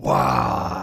Wow.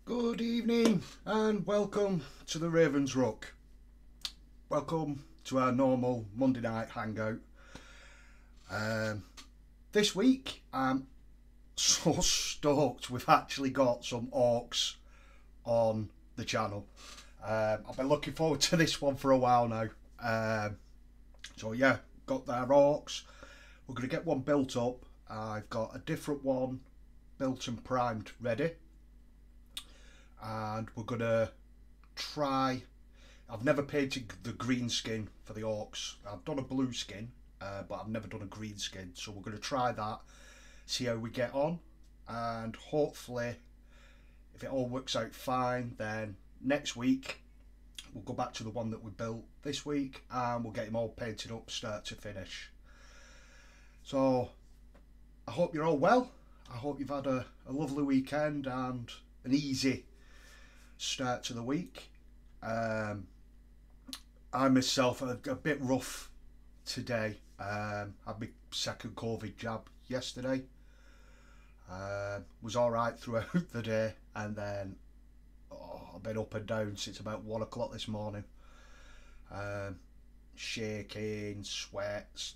Good evening and welcome to the Ravens Rock. Welcome to our normal Monday night hangout. This week I'm so stoked we've actually got some orcs on the channel. I've been looking forward to this one for a while now. So yeah, got their orcs. We're going to get one built up. I've got a different one built and primed ready. And we're gonna try. I've never painted the green skin for the orcs. I've done a blue skin, but I've never done a green skin. So we're gonna try that, see how we get on, and hopefully, if it all works out fine, then next week we'll go back to the one that we built this week, and we'll get him all painted up, start to finish. So I hope you're all well. I hope you've had a lovely weekend and an easy start to the week. I myself a bit rough today. Had my second COVID jab yesterday. Was alright throughout the day, and then I've been up and down since about 1 o'clock this morning. Shaking, sweats,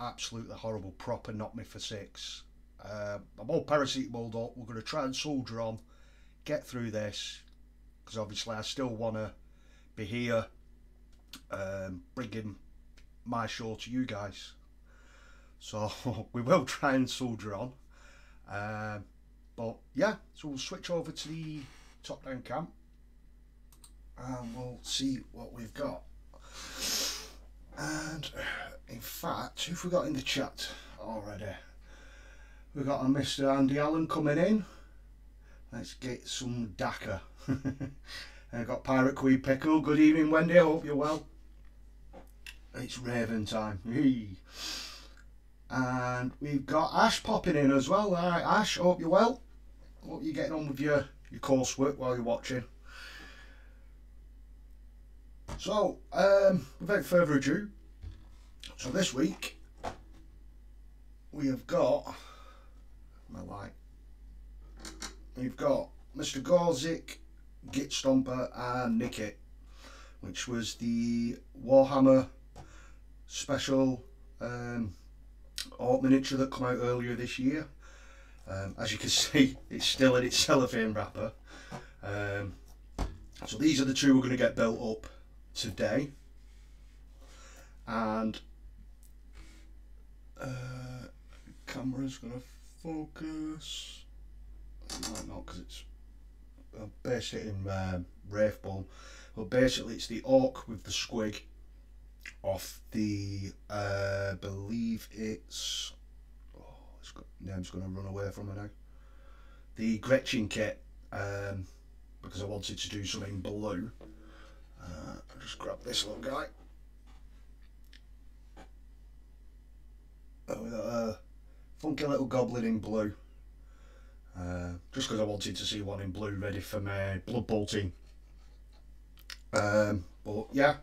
absolutely horrible, proper knocked me for six. I'm all paracetamoled up. We're going to try and soldier on, get through this, because obviously I still want to be here bringing my show to you guys. So we will try and soldier on. But yeah, so we'll switch over to the top down cam and we'll see what we've got. And in fact, who've we got in the chat already? We've got a Mr. Andy Allen coming in. Let's get some Dakar. I've got Pirate Queen Pickle. Good evening, Wendy. I hope you're well. It's Raven time. And we've got Ash popping in as well. Alright, Ash, hope you're well. Hope you're getting on with your coursework while you're watching. So, without further ado, so this week we have got my light. We've got Mr. Gorzag Gitstompa And Nikkit, which was the Warhammer special art miniature that came out earlier this year. As you can see, it's still in its cellophane wrapper. So these are the two we're going to get built up today, and camera's going to focus. It might not because it's based it in Wraithbone. Well, basically it's the orc with the squig off the believe it's name's going to run away from me now. The Gretchen kit, because I wanted to do something blue. I'll just grab this little guy. Oh, we got a funky little goblin in blue. Just because I wanted to see one in blue ready for my Blood Bowl team. But yeah,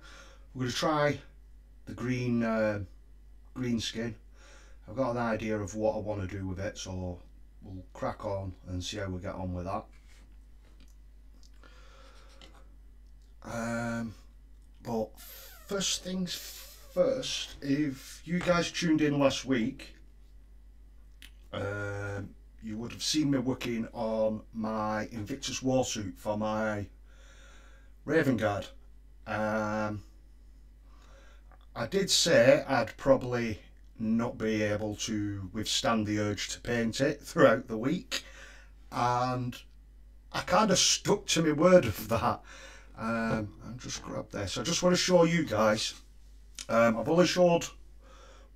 we're going to try the green skin. I've got an idea of what I want to do with it, so we'll crack on and see how we get on with that. But first things first, if you guys tuned in last week, you would have seen me working on my Invictus Warsuit for my Raven Guard. I did say I'd probably not be able to withstand the urge to paint it throughout the week, and I kind of stuck to my word of that. I'll just grab this. I just want to show you guys. I've only showed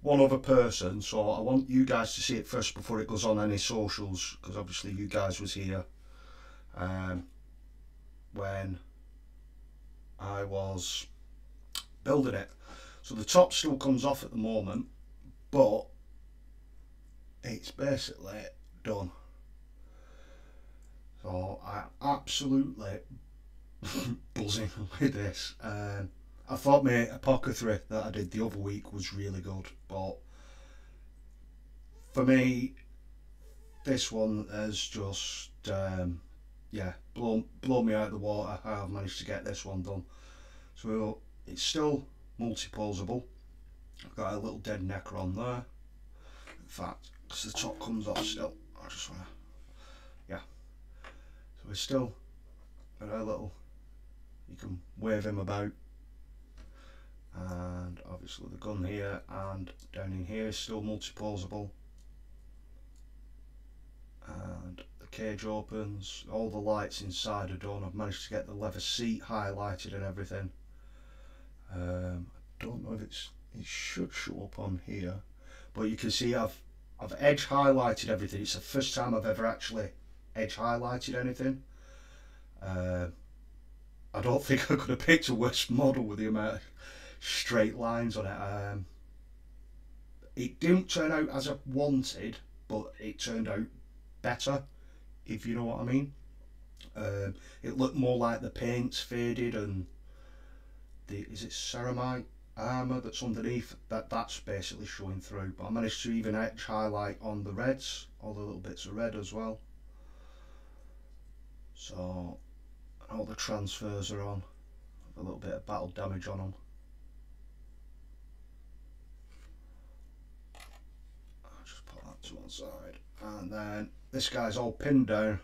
one other person, so I want you guys to see it first before it goes on any socials, because obviously you guys was here when I was building it. So the top still comes off at the moment, but it's basically done. So I'm absolutely buzzing with this. I thought my apothecary that I did the other week was really good, but for me this one has just yeah, blown me out of the water how I've managed to get this one done. So it's still multi-posable. I've got a little dead necker on there. In fact, because the top comes off still, I just want to, yeah. So we're still got a little, you can wave him about. And obviously the gun here and down in here is still multi-posable. And the cage opens, all the lights inside are done. I've managed to get the leather seat highlighted and everything. I don't know if it should show up on here, but you can see I've edge highlighted everything. It's the first time I've ever actually edge highlighted anything. I don't think I could have picked a worse model with the amount of straight lines on it. It didn't turn out as I wanted, but it turned out better, if you know what I mean. It looked more like the paint's faded and is it ceramite armour that's underneath, that's basically showing through. But I managed to even edge highlight on the reds, all the little bits of red as well. So all the transfers are on, a little bit of battle damage on them. I'll just put that to one side, and then this guy's all pinned down,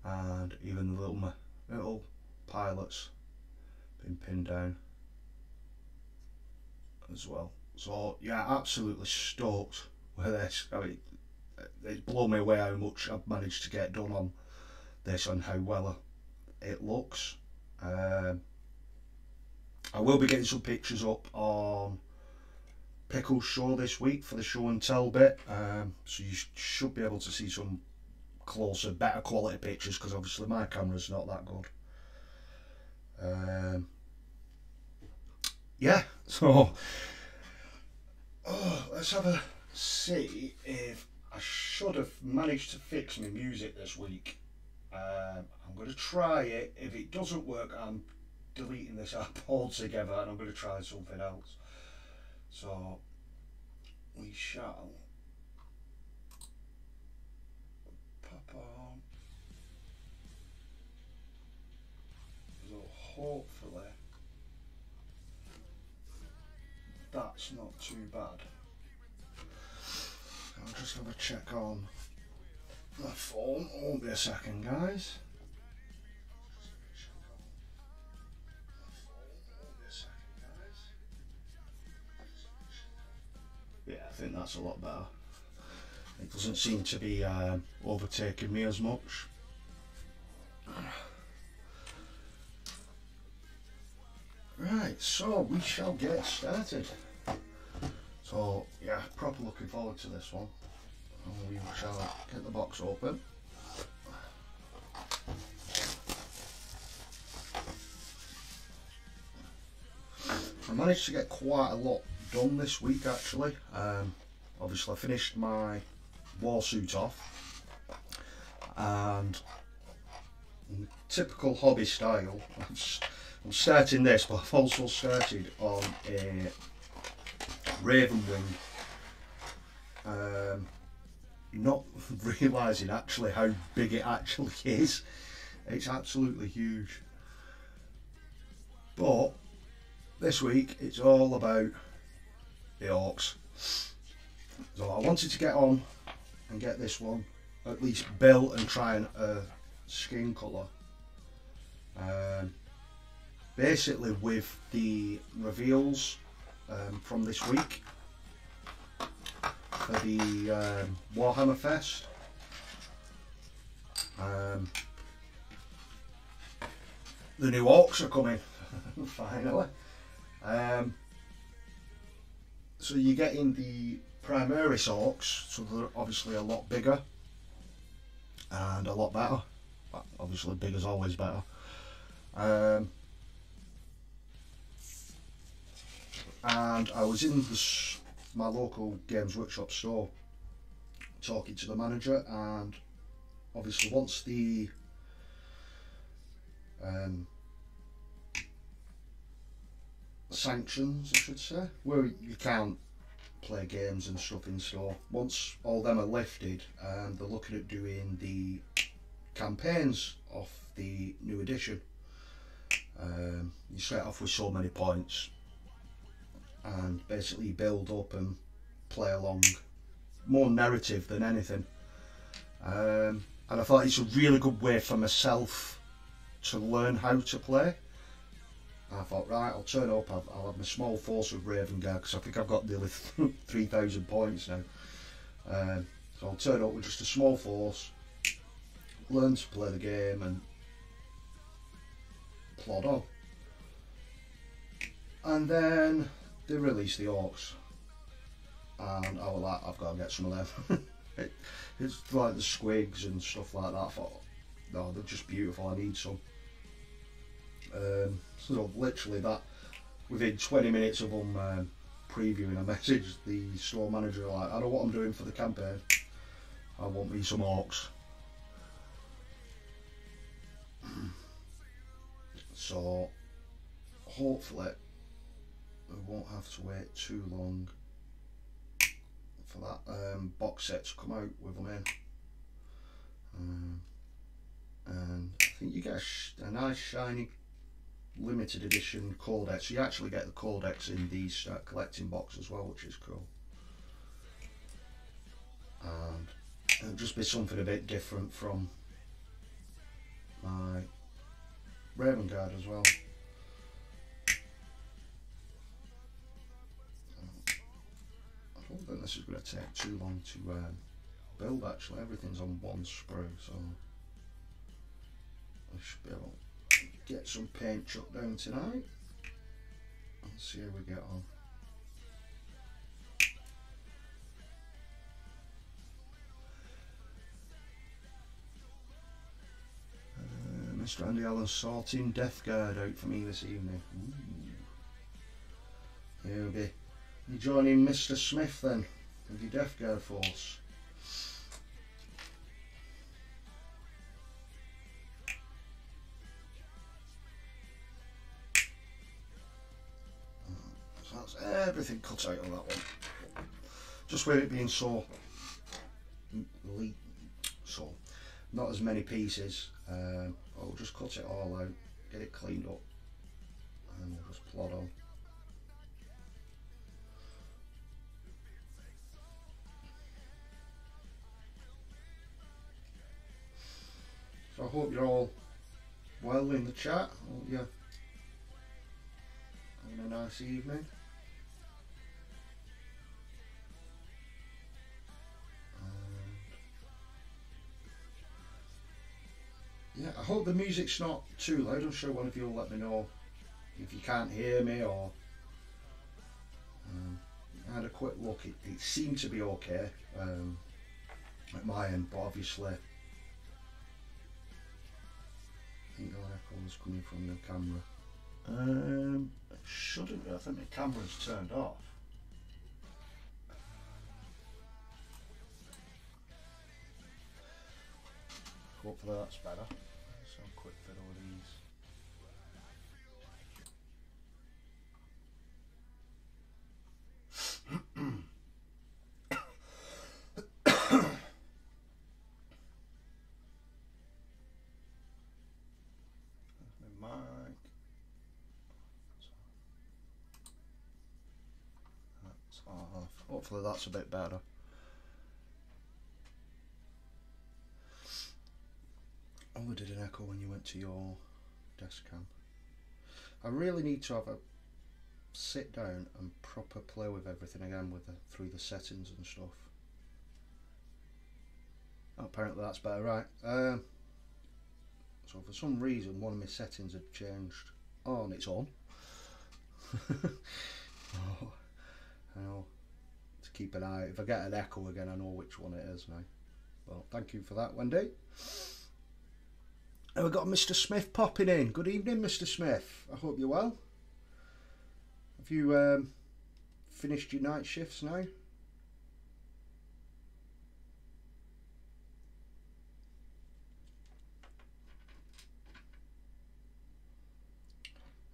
and even the little pilots been pinned down as well. So yeah, absolutely stoked with this. I mean, it's blown me away how much I've managed to get done on this and how well it looks. I will be getting some pictures up on Pickle's show this week for the show and tell bit, so you should be able to see some closer, better quality pictures, because obviously my camera's not that good. Yeah, so let's have a see if I should have managed to fix my music this week. I'm going to try it. If it doesn't work, I'm deleting this app altogether and I'm going to try something else. So we shall pop on. So hopefully that's not too bad. I'll just have a check on my phone. Won't be a second, guys. Yeah, I think that's a lot better. It doesn't seem to be overtaking me as much. Right, so we shall get started. So yeah, proper looking forward to this one. And we shall get the box open. I managed to get quite a lot done this week actually. Obviously I finished my war suit off, and in typical hobby style, I'm starting this, but I've also started on a Raven Wing, not realising actually how big it actually is. It's absolutely huge. But this week it's all about the orcs. So I wanted to get on and get this one at least built and try a skin colour. Basically with the reveals from this week for the Warhammer Fest. The new orcs are coming finally. So you're getting the Primaris orcs, so they're obviously a lot bigger and a lot better. Well, obviously big is always better. And I was in my local Games Workshop store talking to the manager, and obviously once the sanctions, I should say, where you can't play games and stuff in store, once all them are lifted, and they're looking at doing the campaigns of the new edition. You start off with so many points and basically build up and play along, more narrative than anything. And I thought it's a really good way for myself to learn how to play. I thought, right, I'll turn up, I'll have my small force of Raven Guard, because I think I've got nearly 3,000 points now. So I'll turn up with just a small force, learn to play the game and plod on. And then they released the orcs, and I was like, I've got to get some of them. It's like the squigs and stuff like that. I thought, no, they're just beautiful, I need some. So literally that, within 20 minutes of them previewing, I messaged the store manager like, I know what I'm doing for the campaign, I want me some orcs. So hopefully we won't have to wait too long for that box set to come out with them in. And I think you get a nice shiny limited edition codex. You actually get the codex in the start collecting box as well, which is cool. And it'll just be something a bit different from my Raven Guard as well. I don't think this is going to take too long to build actually. Everything's on one sprue, so I should be able to get some paint chucked down tonight and see how we get on. Mr. Andy Allen's sorting Death Guard out for me this evening. Ooh. You'll be joining Mr. Smith then with your Death Guard force. So that's everything cut out of that one. Just with it being so not as many pieces. I'll just cut it all out, get it cleaned up, and we'll just plod on. So I hope you're all well in the chat. I hope you're having a nice evening. Yeah, I hope the music's not too loud. I'm sure one of you will let me know if you can't hear me, or I had a quick look. It seemed to be okay at my end, but obviously I think the echo was coming from your camera. It shouldn't be. I think my camera's turned off. Hopefully that's better. So quick fit all these. There's my mic. That's off. Hopefully that's a bit better. Oh, I did an echo when you went to your desk cam. I really need to have a sit down and proper play with everything again through the settings and stuff. Oh, apparently that's better, right? So for some reason one of my settings had changed. Oh, and it's on. Oh, I know. To keep an eye. If I get an echo again, I know which one it is now. Well, thank you for that, Wendy. And we've got Mr. Smith popping in. Good evening, Mr. Smith. I hope you're well. Have you finished your night shifts now?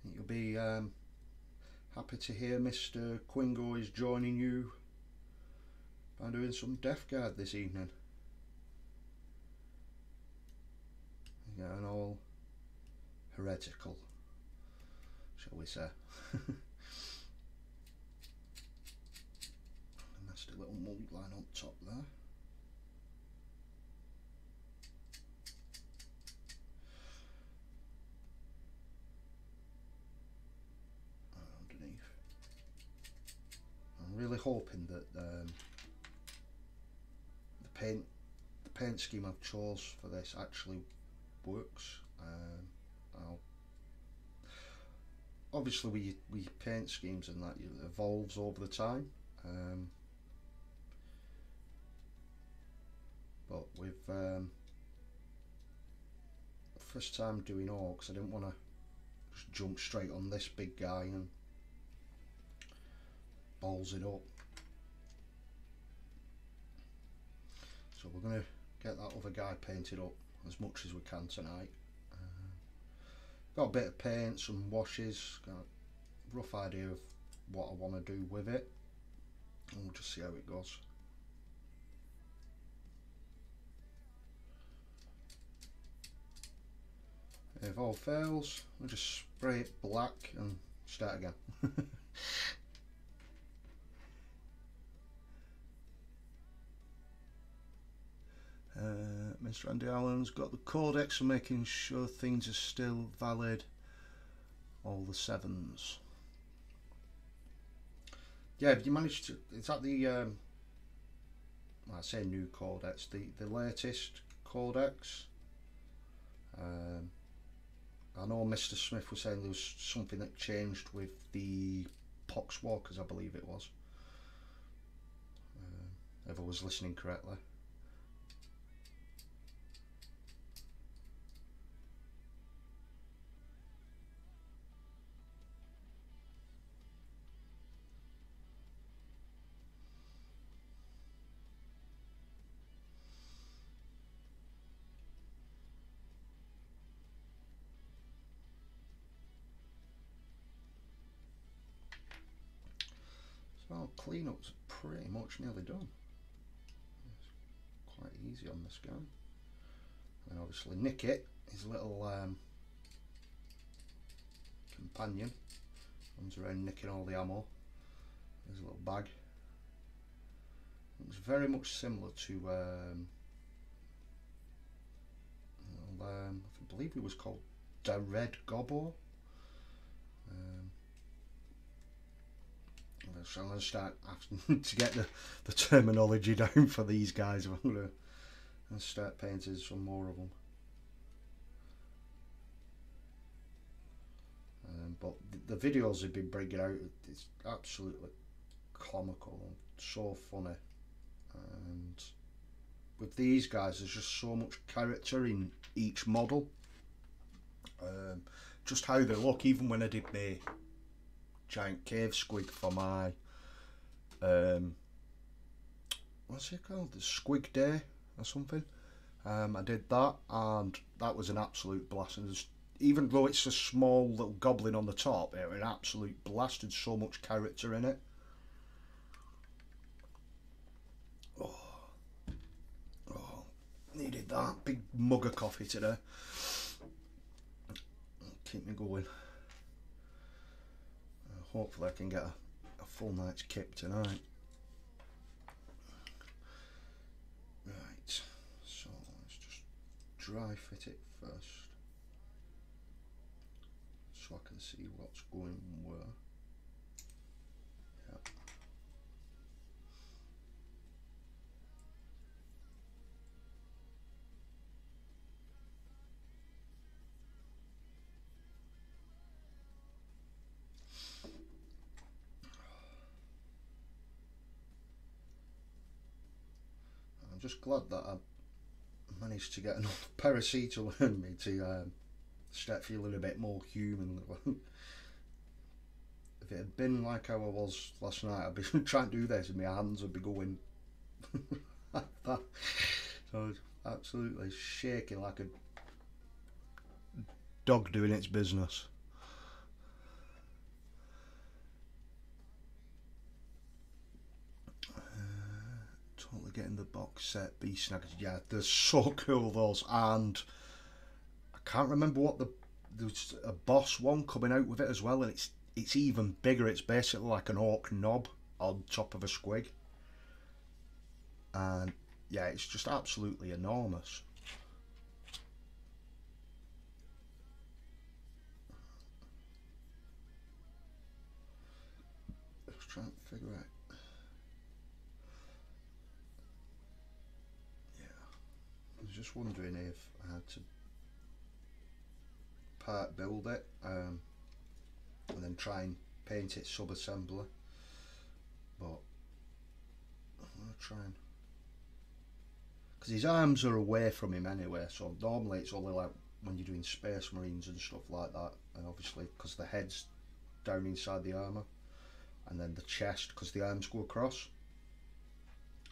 You'll be happy to hear Mr. Quingo is joining you by doing some Death Guard this evening. Getting all heretical, shall we say. A nasty little mould line on top there. Underneath. I'm really hoping that the paint scheme I've chose for this actually works. Obviously with paint schemes and that, it evolves over the time, but with first time doing orcs, I didn't want to just jump straight on this big guy and balls it up. So we're going to get that other guy painted up as much as we can tonight. Got a bit of paint, some washes, got a rough idea of what I want to do with it, and we'll just see how it goes. If all fails, we'll just spray it black and start again. Mr. Andy Allen's got the codex for making sure things are still valid. All the sevens. Yeah, if you managed to, it's at the I say new codex, the latest codex. I know Mr. Smith was saying there was something that changed with the Poxwalkers, I believe it was. If I was listening correctly. So cleanup's pretty much nearly done. It's quite easy on this guy. And obviously Nikkit, his little companion, runs around nicking all the ammo. There's a little bag. It's very much similar to I believe it was called the Red Gobbo. So I'm going to start to get the terminology down for these guys. I'm going to start painting some more of them. But the videos they've been bringing out, it's absolutely comical and so funny. And with these guys, there's just so much character in each model. Just how they look, even when I did my giant cave squig for my what's it called, the squig day or something. I did that and that was an absolute blast, and even though it's a small little goblin on the top, it was an absolute blast. There's so much character in it. Oh, needed that big mug of coffee today. Keep me going. Hopefully I can get a full night's kip tonight. Right, so let's just dry fit it first, so I can see what's going where. Yep. I'm just glad that I managed to get enough paracetamol in me to start feeling a bit more human. If it had been like how I was last night, I'd be trying to do this and my hands would be going like that. So I was absolutely shaking like a dog doing its business. Totally getting the box set Beast Snaggers. Yeah, they're so cool, those. And I can't remember what there's a boss one coming out with it as well, and it's even bigger. It's basically like an orc knob on top of a squig, and yeah, it's just absolutely enormous. Just trying to figure out. Yeah, I was just wondering if I had to part build it and then try and paint it sub-assembly, but I'm going to try and, because his arms are away from him anyway, so normally it's only like when you're doing Space Marines and stuff like that, and obviously because the head's down inside the armour, and then the chest because the arms go across.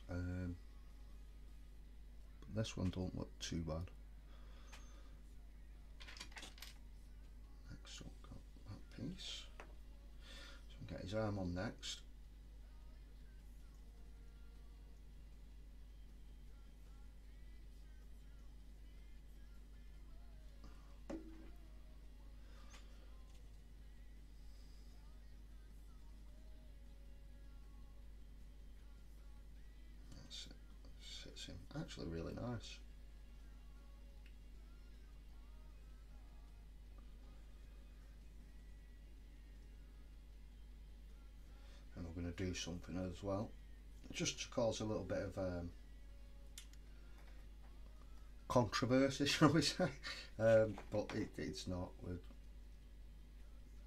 But this one don't look too bad. Next up, got that piece. So we'll get his arm on next. That's it. Sits in actually really nice. And we're going to do something as well, just to cause a little bit of controversy, shall we say. But it's not.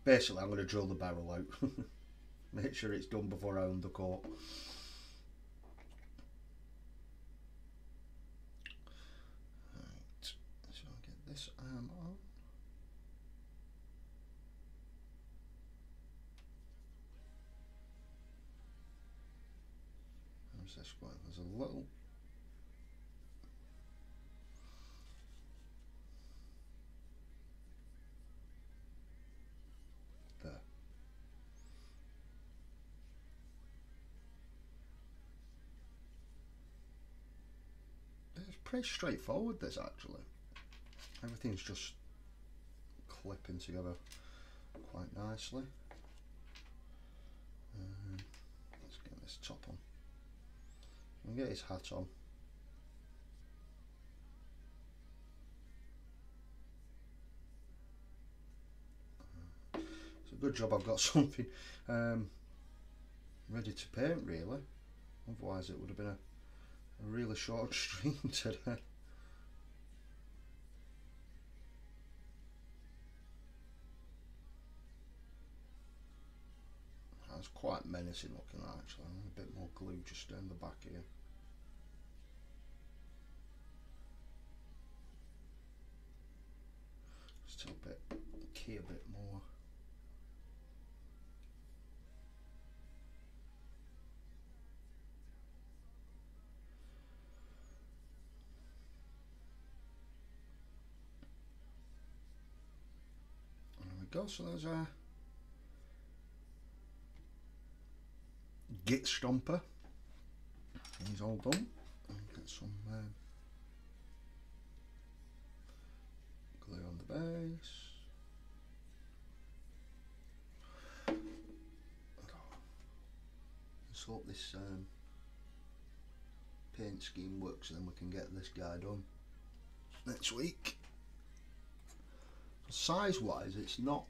Basically, I'm going to drill the barrel out. Make sure it's done before I undercoat. Right, so I'll get this arm on. How's this one? There's a little... there. It's pretty straightforward, this, actually. Everything's just clipping together quite nicely. Let's get this top on. And get his hat on. It's a good job I've got something ready to paint, really. Otherwise it would have been a really short stream today. That's quite menacing looking, actually. A bit more glue just down the back here. Still a bit key, a bit more. There we go. So there's a Gitstompa. He's all done. I'll get some glue on the base. Let's hope this paint scheme works, and then we can get this guy done next week. Size wise, it's not,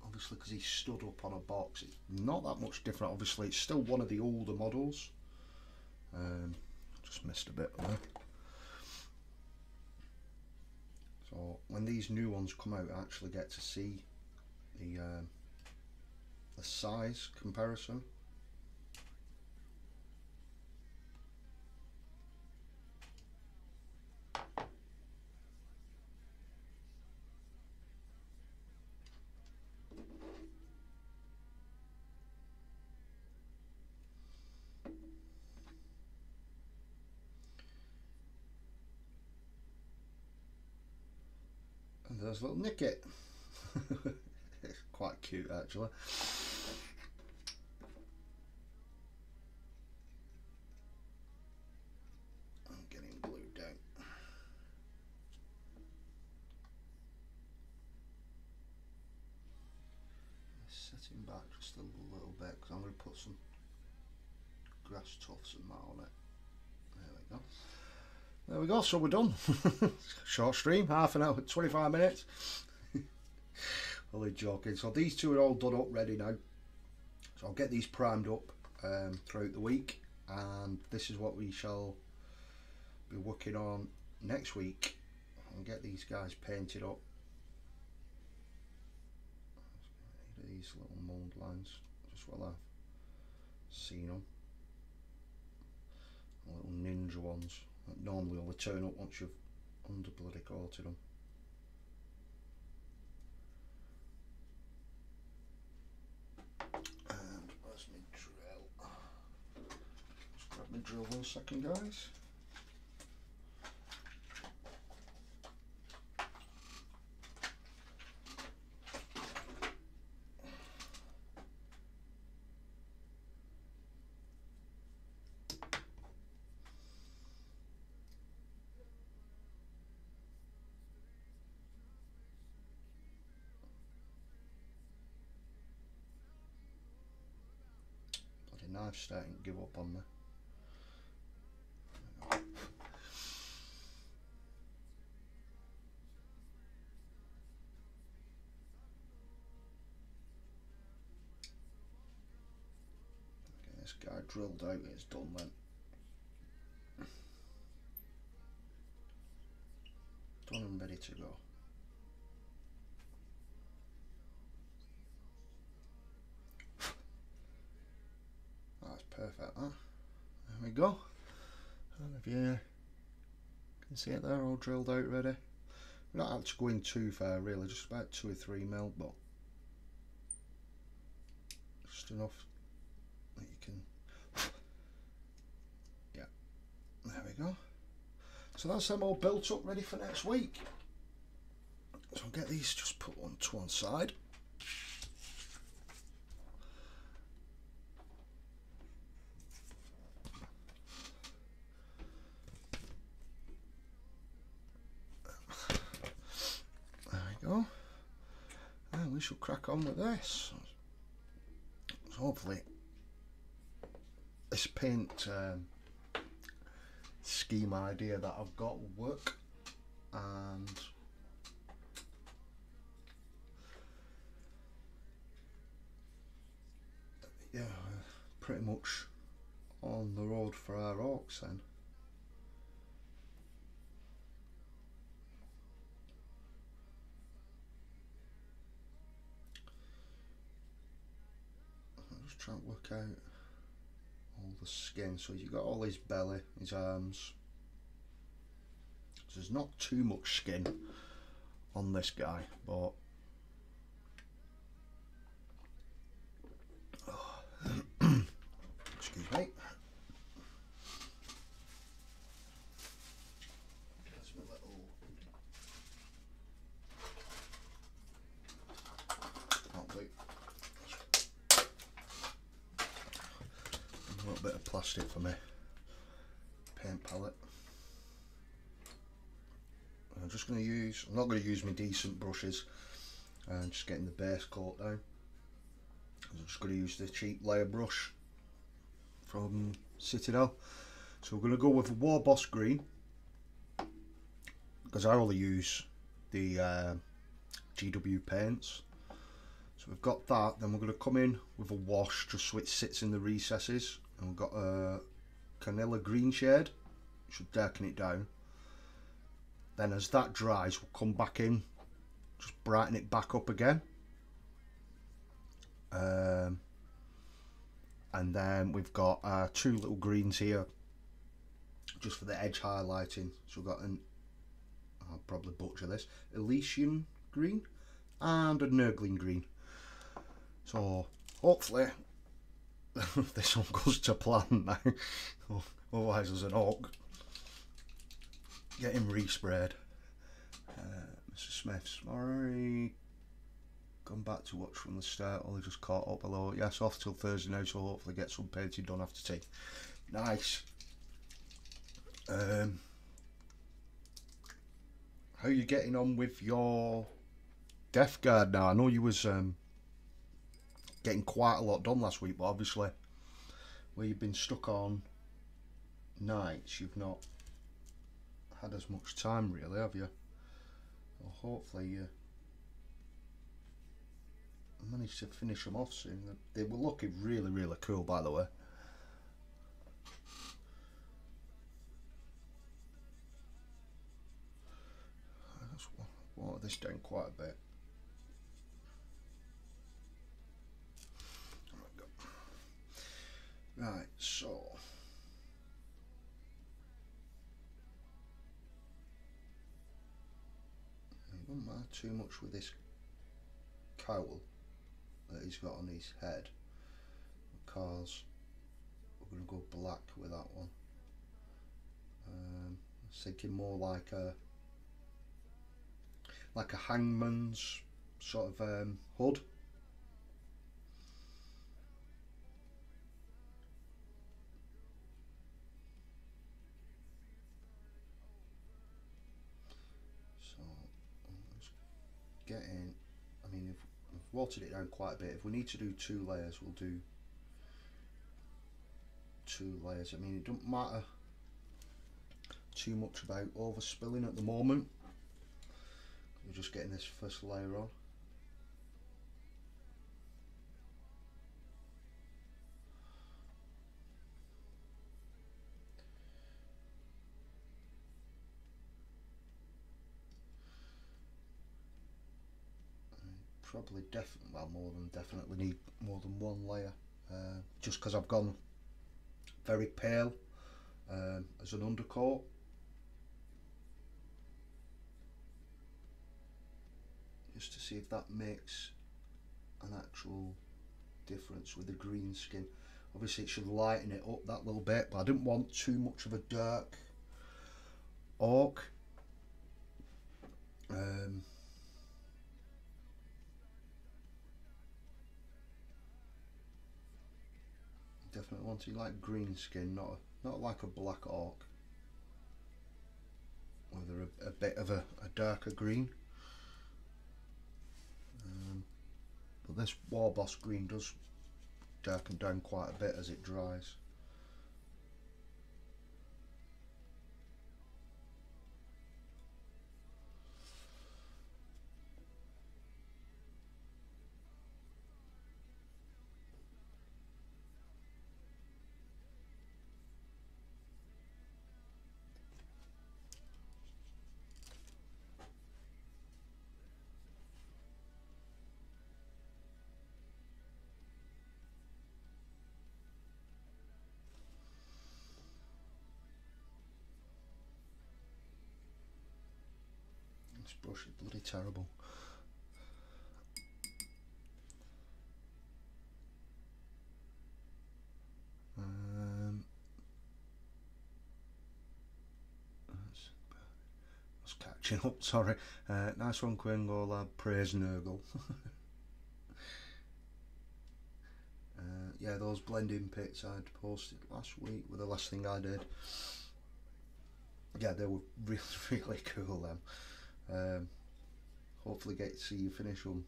obviously because he's stood up on a box, it's not that much different. Obviously it's still one of the older models. Just missed a bit there. So when these new ones come out, I actually get to see the size comparison. And there's little Nikkit. It's quite cute, actually. I'm getting glued down. Setting back just a little bit because I'm going to put some grass tufts and that on it. There we go. There we go, so we're done. Short stream, half an hour, 25 minutes. Only joking. So these two are all done up, ready now. So I'll get these primed up throughout the week, and this is what we shall be working on next week. And get these guys painted up. These little mould lines, just while I've seen them. Little ninja ones. Normally only turn up once you've under bloody coated them. And where's my drill? Just grab my drill 1 second, guys. Knife's starting to give up on me. Get this guy drilled out, it's done then. to go. That's perfect, that. There we go. And if you can see it there, all drilled out ready. We're not actually going too far really, just about 2 or 3 mil, but just enough that you can, yeah, there we go. So that's them all built up ready for next week. So I'll get these just put one to one side. There we go. And we shall crack on with this. So hopefully this paint scheme idea that I've got will work, and yeah, pretty much on the road for our orcs then. I'm just trying to work out all the skin. So you've got all his belly, his arms. So there's not too much skin on this guy, but excuse me. That's my little, that'll do. A little bit of plastic for me paint palette. I'm just going to use, I'm not going to use my decent brushes, and just getting the base coat down. I'm just going to use the cheap layer brush from Citadel. So we're going to go with a War Boss green, because I only use the GW paints. So we've got that. Then we're going to come in with a wash just so it sits in the recesses, and we've got a Canilla green shade, should darken it down. Then as that dries, we'll come back in, just brighten it back up again. And then we've got 2 little greens here, just for the edge highlighting. So we've got an, I'll probably butcher this, Elysian green and a Nurgling green. So hopefully this one goes to plan now. Otherwise there's an orc getting resprayed. Mr. Smith's already gone back to watch from the start, or they just caught up below. Yes, off till Thursday now, so hopefully get some painting done after tea. Nice. How are you getting on with your Death Guard now? I know you was getting quite a lot done last week, but obviously where you've been stuck on nights, you've not had as much time really, have you? Well, hopefully you managed to finish them off soon. They were looking really, really cool, by the way. I just water this down quite a bit. Right, so it won't matter too much with this cowl that he's got on his head, because we're going to go black with that one. I was thinking more like a hangman's sort of hood. So let's get in. I mean, if we've watered it down quite a bit. If we need to do 2 layers, we'll do 2 layers. I mean, it doesn't matter too much about overspilling at the moment. We're just getting this first layer on. probably well, definitely need more than one layer, just because I've gone very pale as an undercoat. Just to see if that makes an actual difference with the green skin. Obviously it should lighten it up that little bit, but I didn't want too much of a dark orc. Definitely wanted like green skin, not like a black orc, with a bit of a darker green. But this War Boss green does darken down quite a bit as it dries. This brush is bloody terrible. That's catching up, sorry. Nice one, Quingo lad. Praise Nurgle. Yeah, those blending pits I'd posted last week were the last thing I did. Yeah, they were really, really cool them. Hopefully get to see you finish them.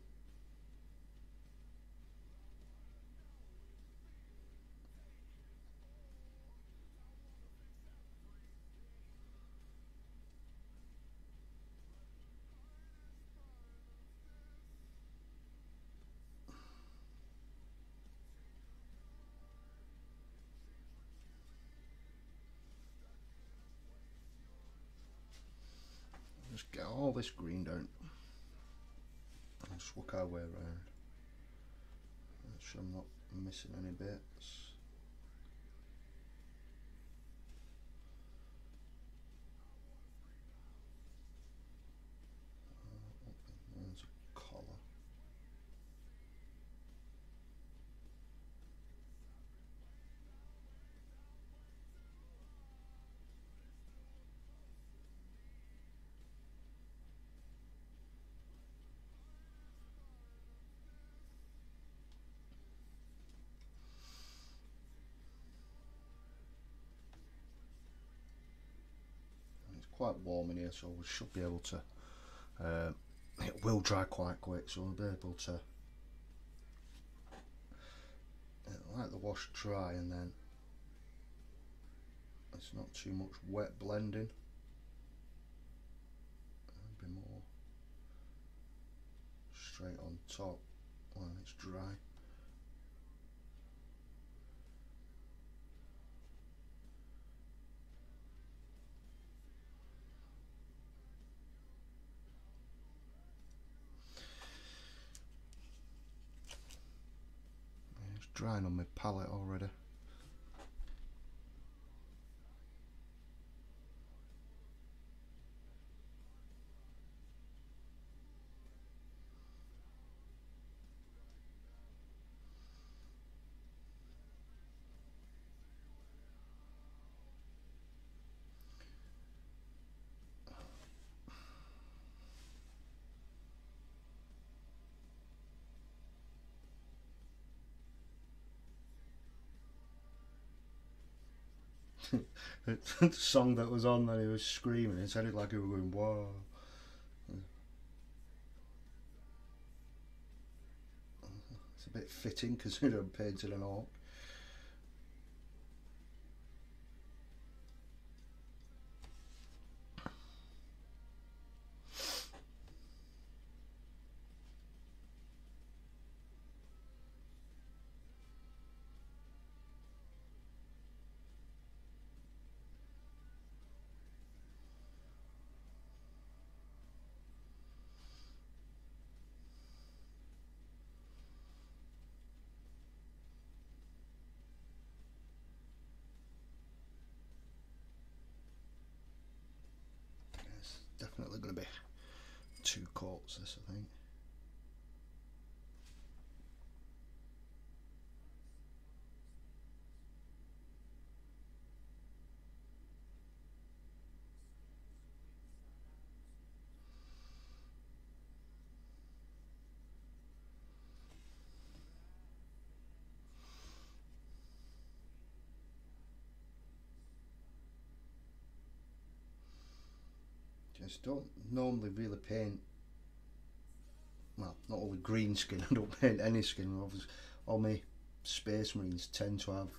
Just get all this green down and just work our way around. Make sure I'm not missing any bits. There's a collar. Quite warm in here, so we should be able to it will dry quite quick, so we'll be able to let the wash dry, and then it's not too much wet blending. It'll be more straight on top when it's dry. It's drying on my palette already. The song that was on, that he was screaming, it sounded like he was going whoa. It's a bit fitting considering I'm painting an orc. going to be 2 coats this, I think. Just don't normally really paint, well, not only green skin, I don't paint any skin. Obviously, all my Space Marines tend to have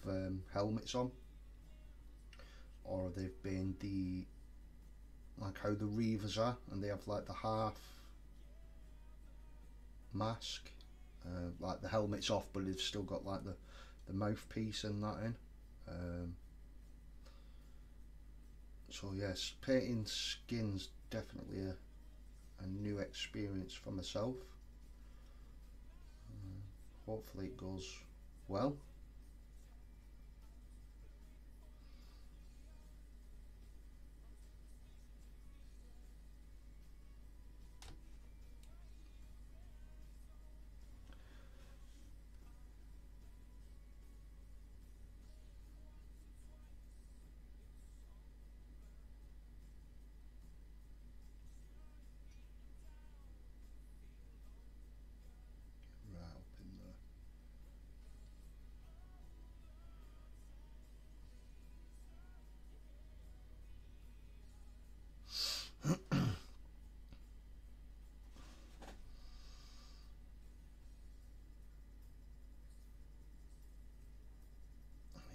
helmets on, or they've been the, like how the Reavers are, and they have like the half mask, like the helmet's off but they've still got like the mouthpiece and that in. So yes, painting skins definitely a new experience for myself. Hopefully it goes well.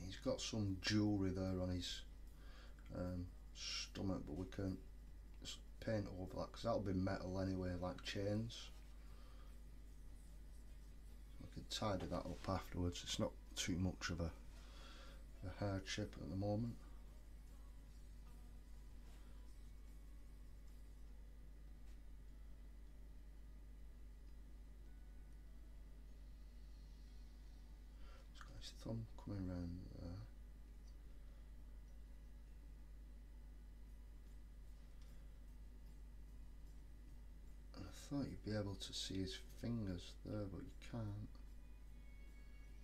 He's got some jewellery there on his stomach, but we can't paint over that because that'll be metal anyway, like chains. We can tidy that up afterwards. It's not too much of a hardship at the moment. He's got his thumb coming around there. I thought you'd be able to see his fingers there, but you can't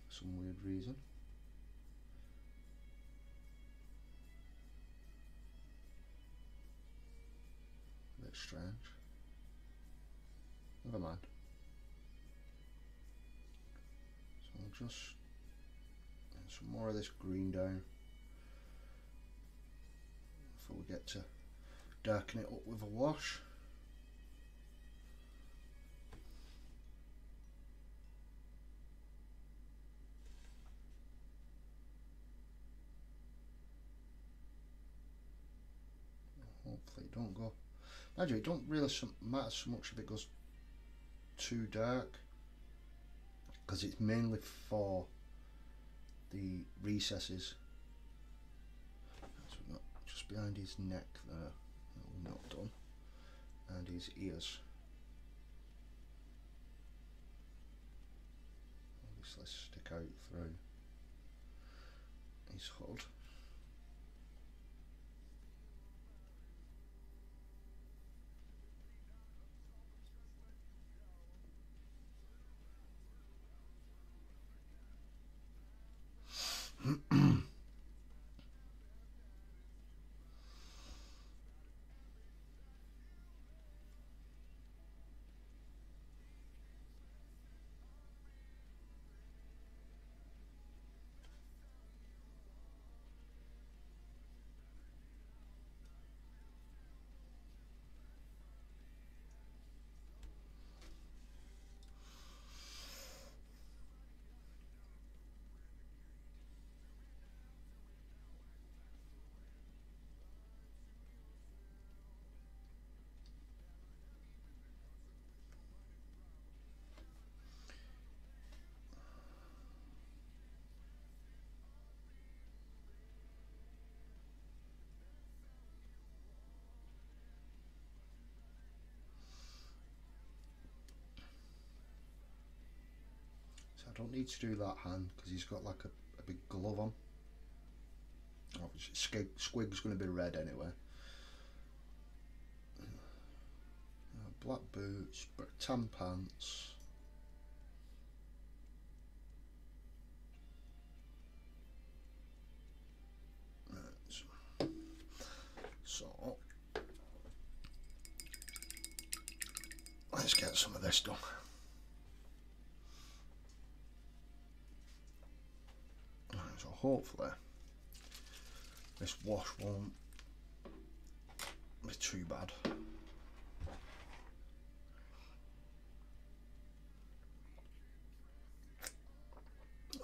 for some weird reason. A bit strange. Never mind. So I'll just get some more of this green down before we get to darken it up with a wash. Hopefully it don't go. Actually, it don't really matter so much if it goes too dark, because it's mainly for the recesses. So not just behind his neck there, that we're not done, and his ears. Obviously stick out through his hood. I don't need to do that hand because he's got like a big glove on. Obviously, Squig's going to be red anyway. black boots, tan pants. So let's get some of this done. Right, so hopefully this wash won't be too bad.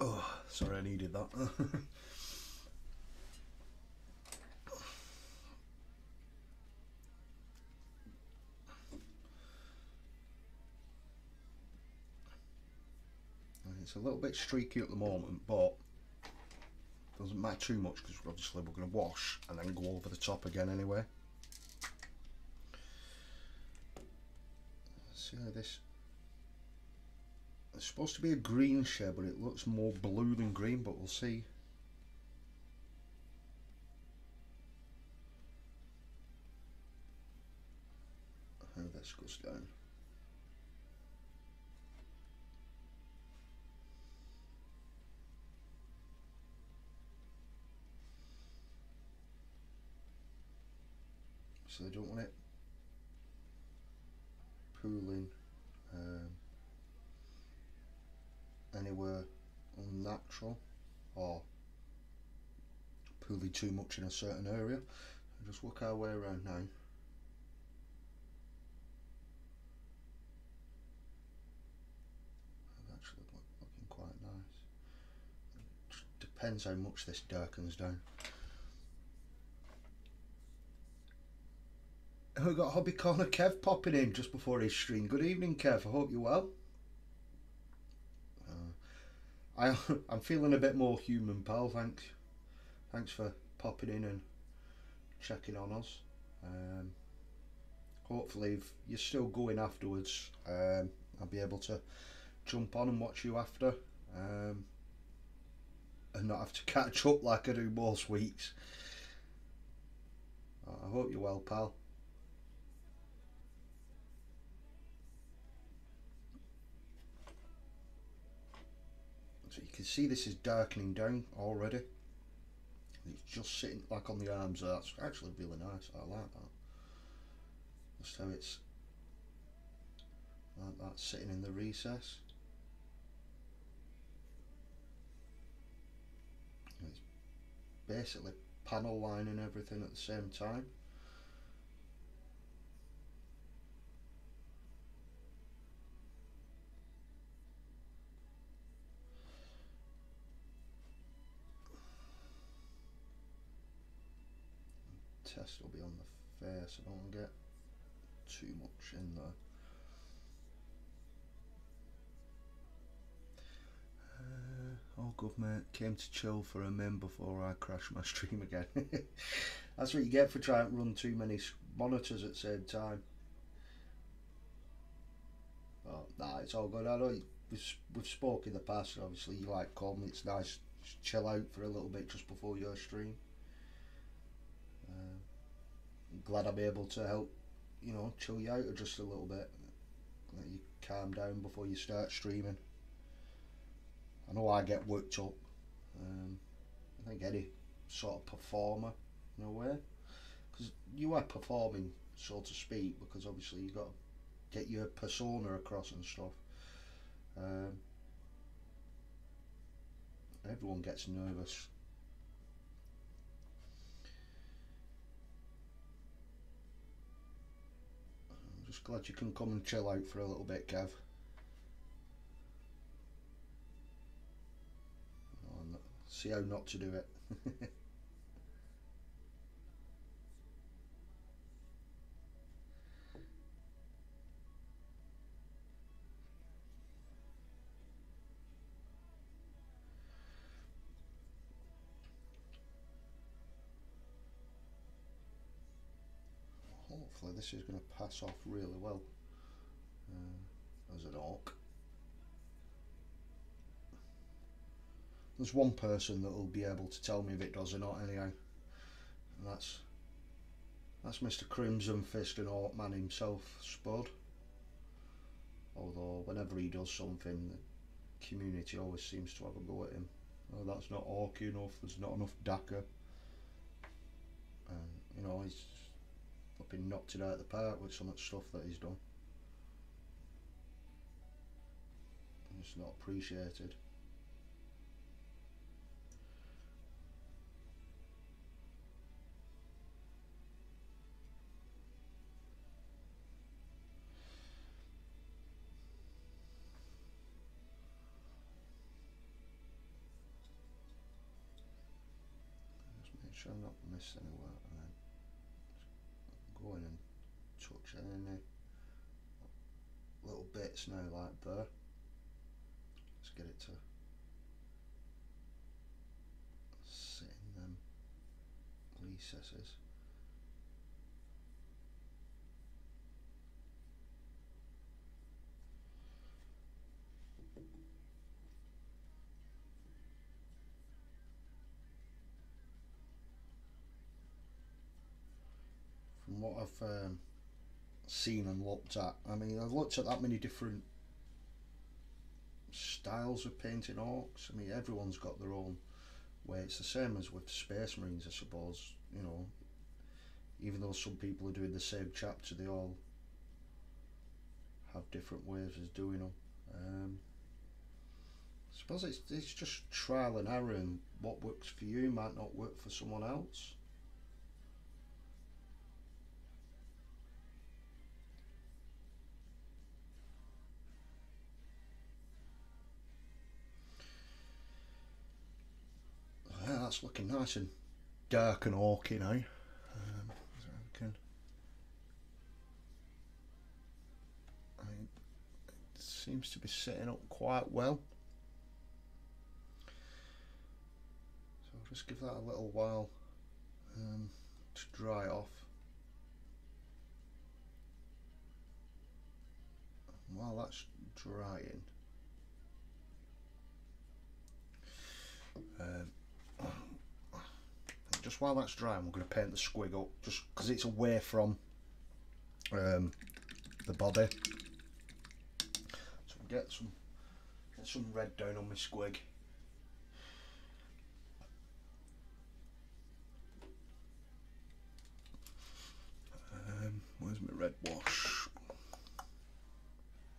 Oh, sorry, I needed that. It's a little bit streaky at the moment, but doesn't matter too much because obviously we're going to wash and then go over the top again anyway. See how this, it's supposed to be a green shade, but it looks more blue than green, but we'll see. How this goes down. So I don't want it pooling anywhere unnatural or pooling too much in a certain area. I'll just work our way around now. That's actually looking quite nice. It just depends how much this darkens down. We've got Hobby Corner Kev popping in just before his stream. Good evening, Kev. I hope you're well. I'm feeling a bit more human, pal. Thanks for popping in and checking on us. Hopefully, if you're still going afterwards, I'll be able to jump on and watch you after, and not have to catch up like I do most weeks. I hope you're well, pal. So you can see this is darkening down already. It's just sitting like on the arms there. That's actually really nice. I like that. Just how it's like that sitting in the recess. It's basically panel lining everything at the same time. Test will be on the face. I don't want to get too much in there. Oh good mate, came to chill for a min before I crash my stream again. That's what you get for trying to run too many monitors at the same time. Oh, nah, it's all good. I know we've spoke in the past, and obviously you like calm. It's nice to chill out for a little bit just before your stream. I'm glad I'm able to help, you know, chill you out just a little bit. Let you calm down before you start streaming. I know I get worked up. I think any sort of performer, in a way, because you are performing, so to speak, because obviously you've got to get your persona across and stuff. Everyone gets nervous. I'm just glad you can come and chill out for a little bit, Kev. See how not to do it. Hopefully this is going to pass off really well as an orc. There's one person that will be able to tell me if it does or not anyhow, and that's Mr. Crimson Fist and Orc Man himself, Spud. Although whenever he does something, the community always seems to have a go at him. Oh, that's not orky enough, there's not enough Dakar. And, you know, he's been knocked it out of the park with some of the stuff that he's done. It's not appreciated. Just make sure I'm not missing anywhere, and then go in and touch any little bits now, like there. Let's get it to sit in them recesses. From what I've seen and looked at, I mean, I've looked at that many different styles of painting orcs. I mean, everyone's got their own way. It's the same as with Space Marines, I suppose. You know, even though some people are doing the same chapter, they all have different ways of doing them. I suppose it's just trial and error, and what works for you might not work for someone else. Yeah, that's looking nice and dark and orky now. It seems to be setting up quite well. So I'll just give that a little while to dry off. And while that's drying, just while that's drying, we're going to paint the squig up, just because it's away from the body. So get some red down on my squig. Where's my red wash?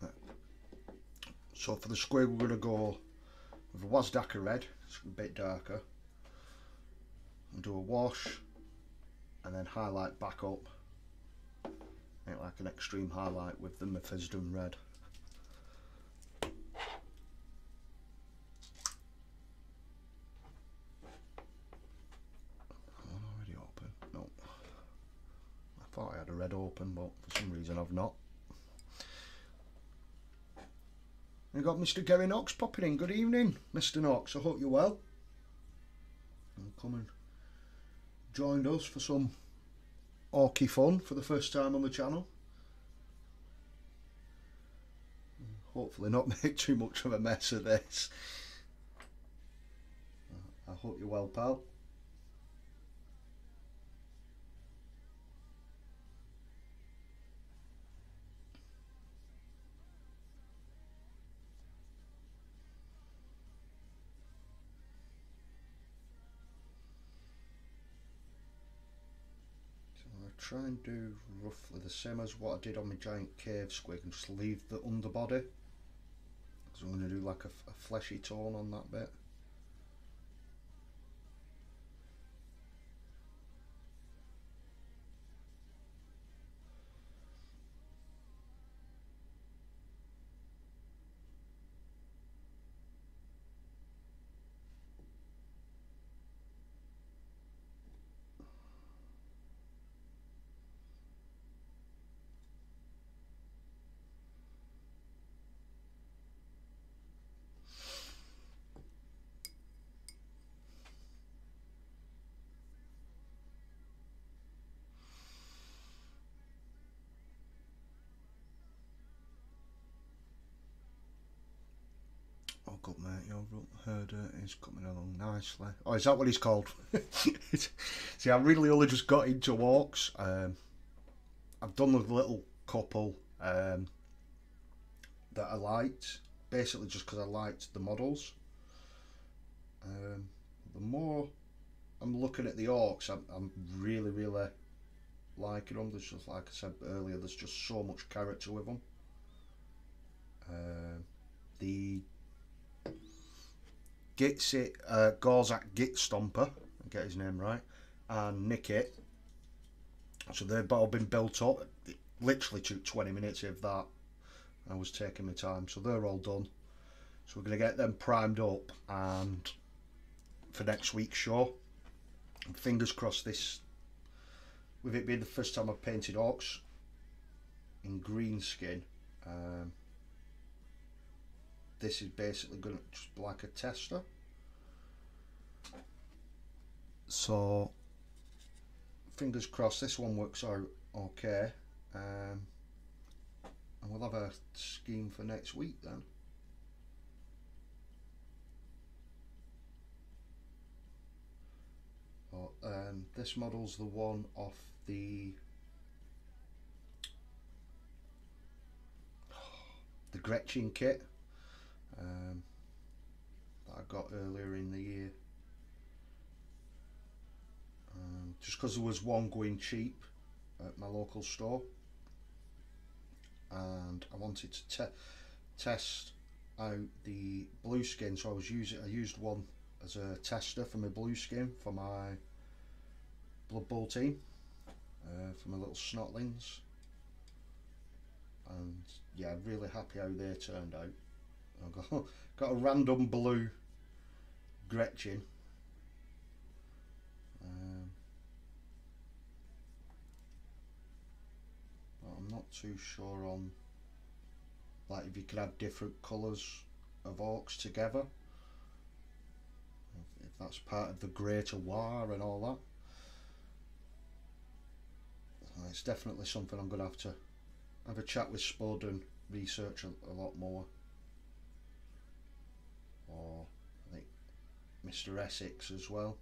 There. So for the squig, we're going to go with a Wazdaka red. It's a bit darker. And do a wash, and then highlight back up. Make like an extreme highlight with the Mephiston red. Already open? No. I thought I had a red open, but for some reason I've not. We've got Mr. Gary Knox popping in. Good evening, Mr. Knox. I hope you're well. And come and joined us for some orky fun for the first time on the channel. Hopefully not make too much of a mess of this. I hope you're well, pal. Try and do roughly the same as what I did on my giant cave squig, and just leave the underbody, because I'm going to do like a fleshy tone on that bit. Oh good mate, your herder is coming along nicely. Oh, is that what he's called? See, I really only just got into walks. I've done a little couple that I liked, basically just because I liked the models. The more I'm looking at the orcs, I'm really liking them. There's just, like I said earlier, there's just so much character with them. The Gorzag Gitstompa, I get his name right, and Nikkit. So they've all been built up. It literally took 20 minutes if that. I was taking my time, so they're all done. So we're going to get them primed up and for next week's show. And fingers crossed this, with it being the first time I've painted orcs in green skin, this is basically going to just be like a tester. So fingers crossed this one works out okay, and we'll have a scheme for next week then. This model's the one off the Gretchen kit that I got earlier in the year, just because there was one going cheap at my local store, and I wanted to test out the blue skin, so I used one as a tester for my blue skin for my Blood Bowl team, for my little snotlings, and yeah, really happy how they turned out. I've got a random blue Gretchen, but I'm not too sure on, like, if you could have different colours of orcs together, if that's part of the greater war and all that. It's definitely something I'm going to have a chat with Spud and research a lot more. Or I think Mr. Essex as well.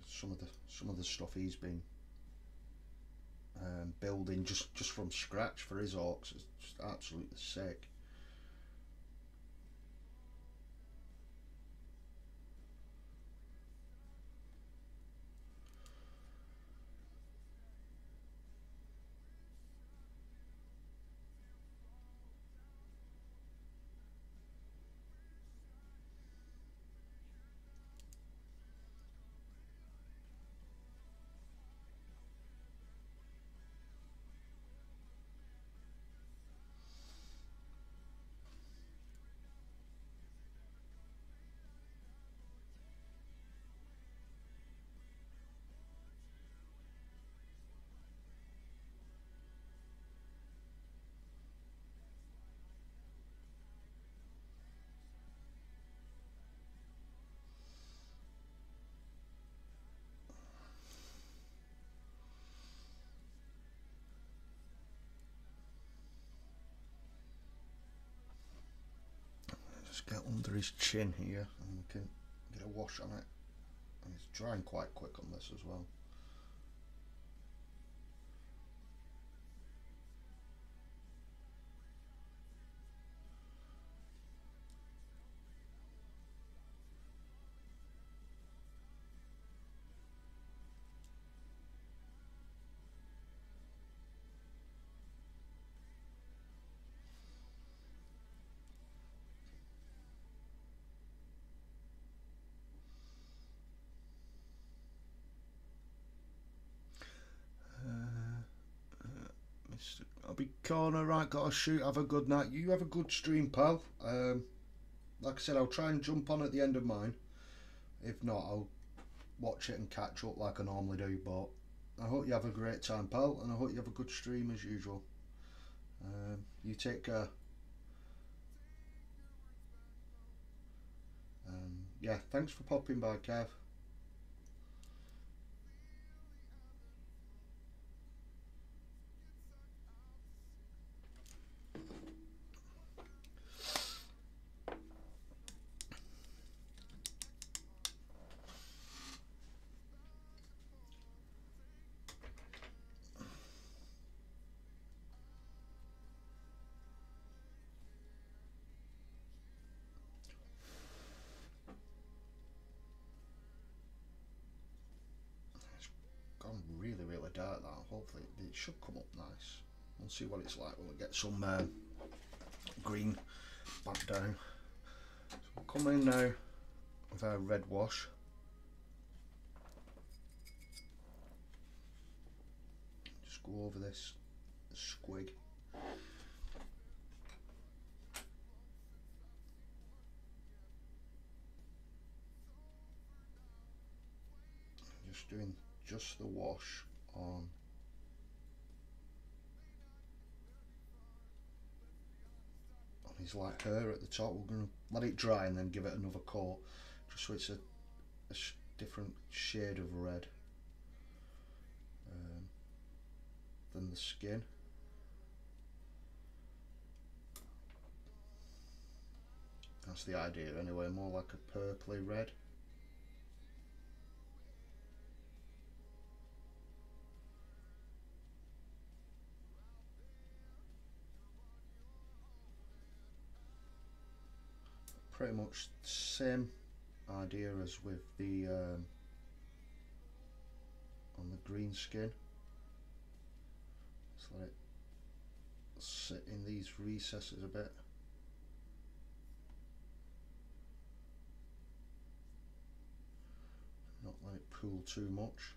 Some of the stuff he's been building just from scratch for his orcs is just absolutely sick. Just get under his chin here and we can get a wash on it, and it's drying quite quick on this as well. I'll be corner, right, gotta shoot, have a good night. You have a good stream, pal. Like I said, I'll try and jump on at the end of mine. If not, I'll watch it and catch up like I normally do. But I hope you have a great time, pal, and I hope you have a good stream as usual. You take care. Yeah, thanks for popping by, Kev. hopefully it should come up nice. We'll see what it's like when we get some green back down. So we'll come in now with our red wash. Just go over this squig. Just doing just the wash on his like hair at the top. We're going to let it dry and then give it another coat, just so it's a different shade of red than the skin. That's the idea anyway, more like a purpley red. Pretty much the same idea as with the on the green skin. Just let it sit in these recesses a bit. Not let it pool too much.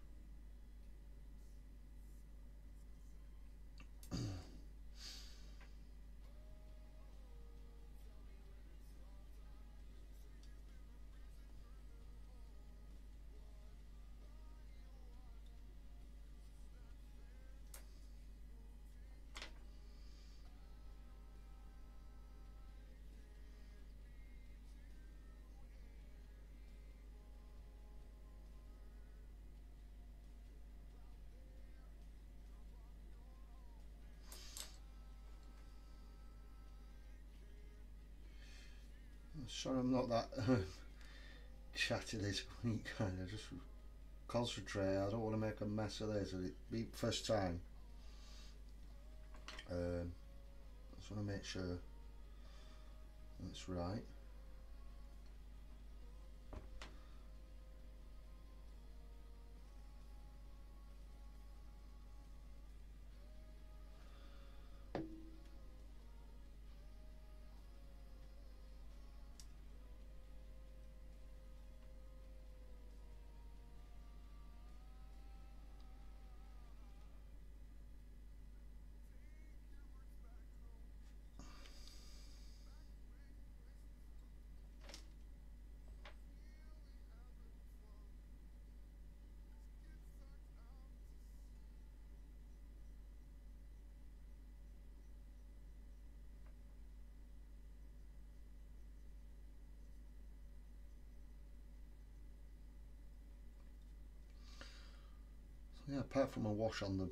Sorry I'm not that chatty this week, kind of just concentrate. I don't want to make a mess of this. It'll be first time. I just want to make sure that's right. Yeah, apart from a wash on the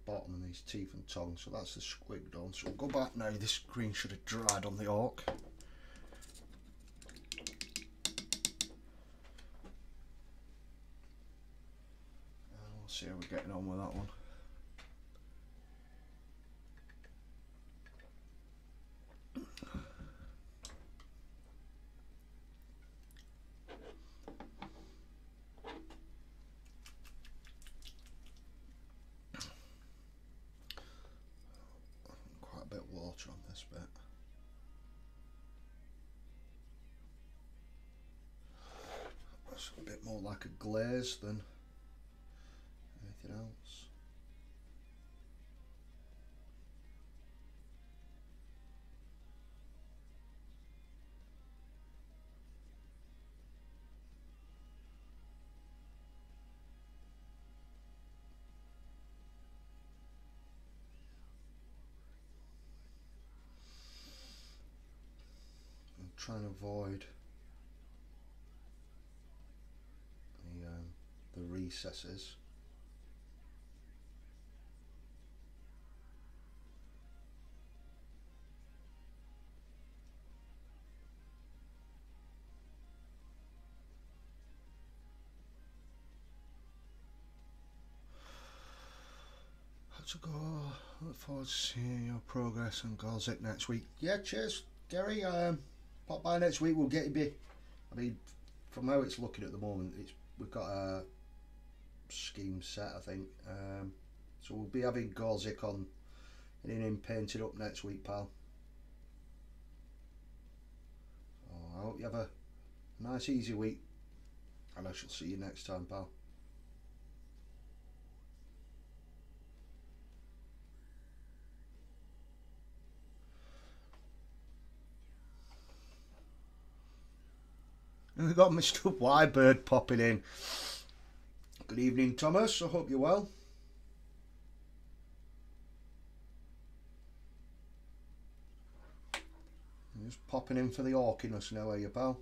bottom and these teeth and tongue, so that's the squig done. So we'll go back now. This green should have dried on the orc. We'll see how we're getting on with that one. On this bit. That's a bit more like a glaze than anything else. Trying to avoid the recesses. To go. Look forward to seeing your progress on Gorzag next week. Yeah, cheers, Gary. Pop by next week. We'll get you big. I mean, from how it's looking at the moment, we've got a scheme set. I think So we'll be having Gorzag on and him painted up next week, pal. So I hope you have a nice easy week, and I shall see you next time, pal. And we've got Mr. Wybird popping in. Good evening, Thomas. I hope you're well. Just popping in for the orkiness now, are you, pal?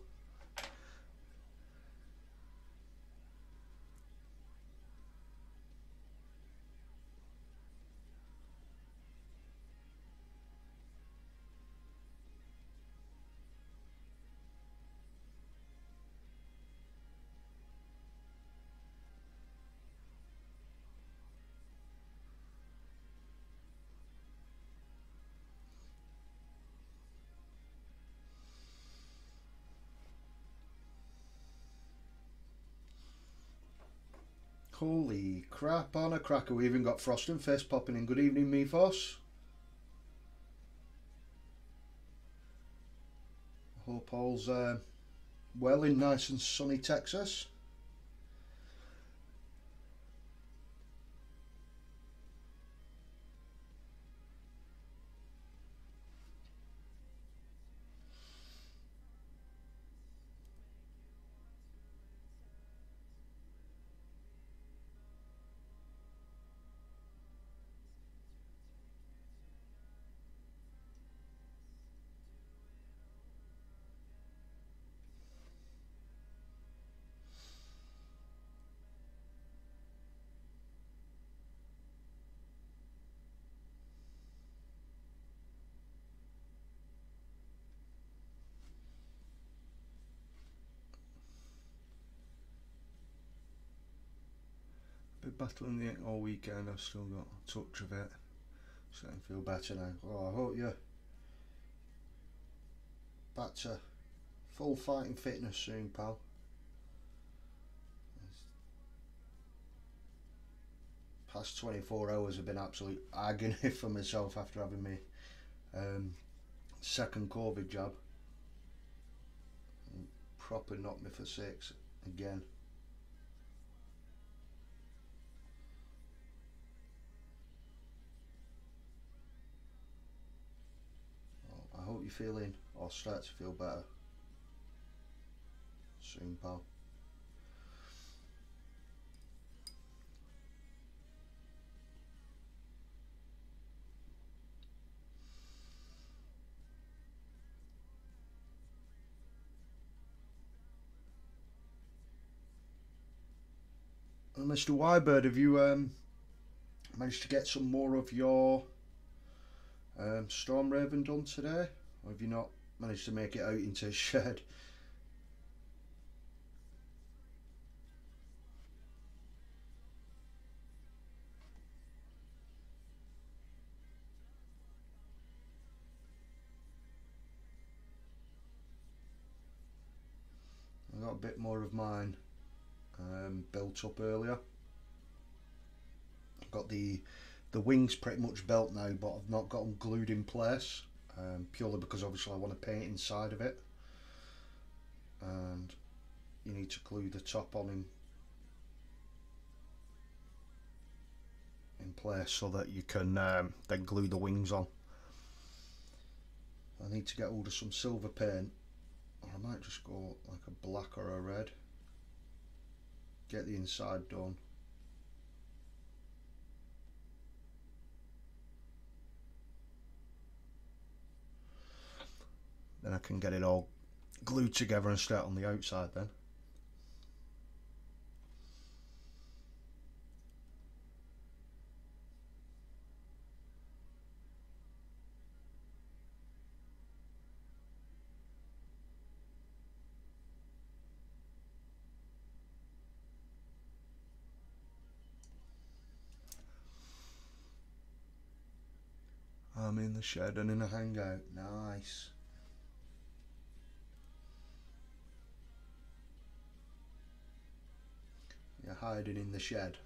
Holy crap on a cracker. We even got Frost and Face popping in. Good evening, Mephos. Hope all's well in nice and sunny Texas. Been battling the all weekend. I've still got a touch of it. Starting to feel better now. Oh, I hope you're back to full fighting fitness soon, pal. Past 24 hours have been absolute agony for myself after having my second COVID jab. Proper knocked me for 6 again. Well, I hope you're feeling, or start to feel better soon, pal. And Mr. Wybird, have you managed to get some more of your Storm Raven done today? Or have you not managed to make it out into a shed? I got a bit more of mine built up earlier. I've got the wings pretty much built now, but I've not got them glued in place, purely because obviously I want to paint inside of it, and you need to glue the top on in place so that you can then glue the wings on. I need to get hold of some silver paint, or I might just go like a black or a red. Get the inside done. Then I can get it all glued together and start on the outside then. I'm in the shed and in a hangout. Nice. You're hiding in the shed.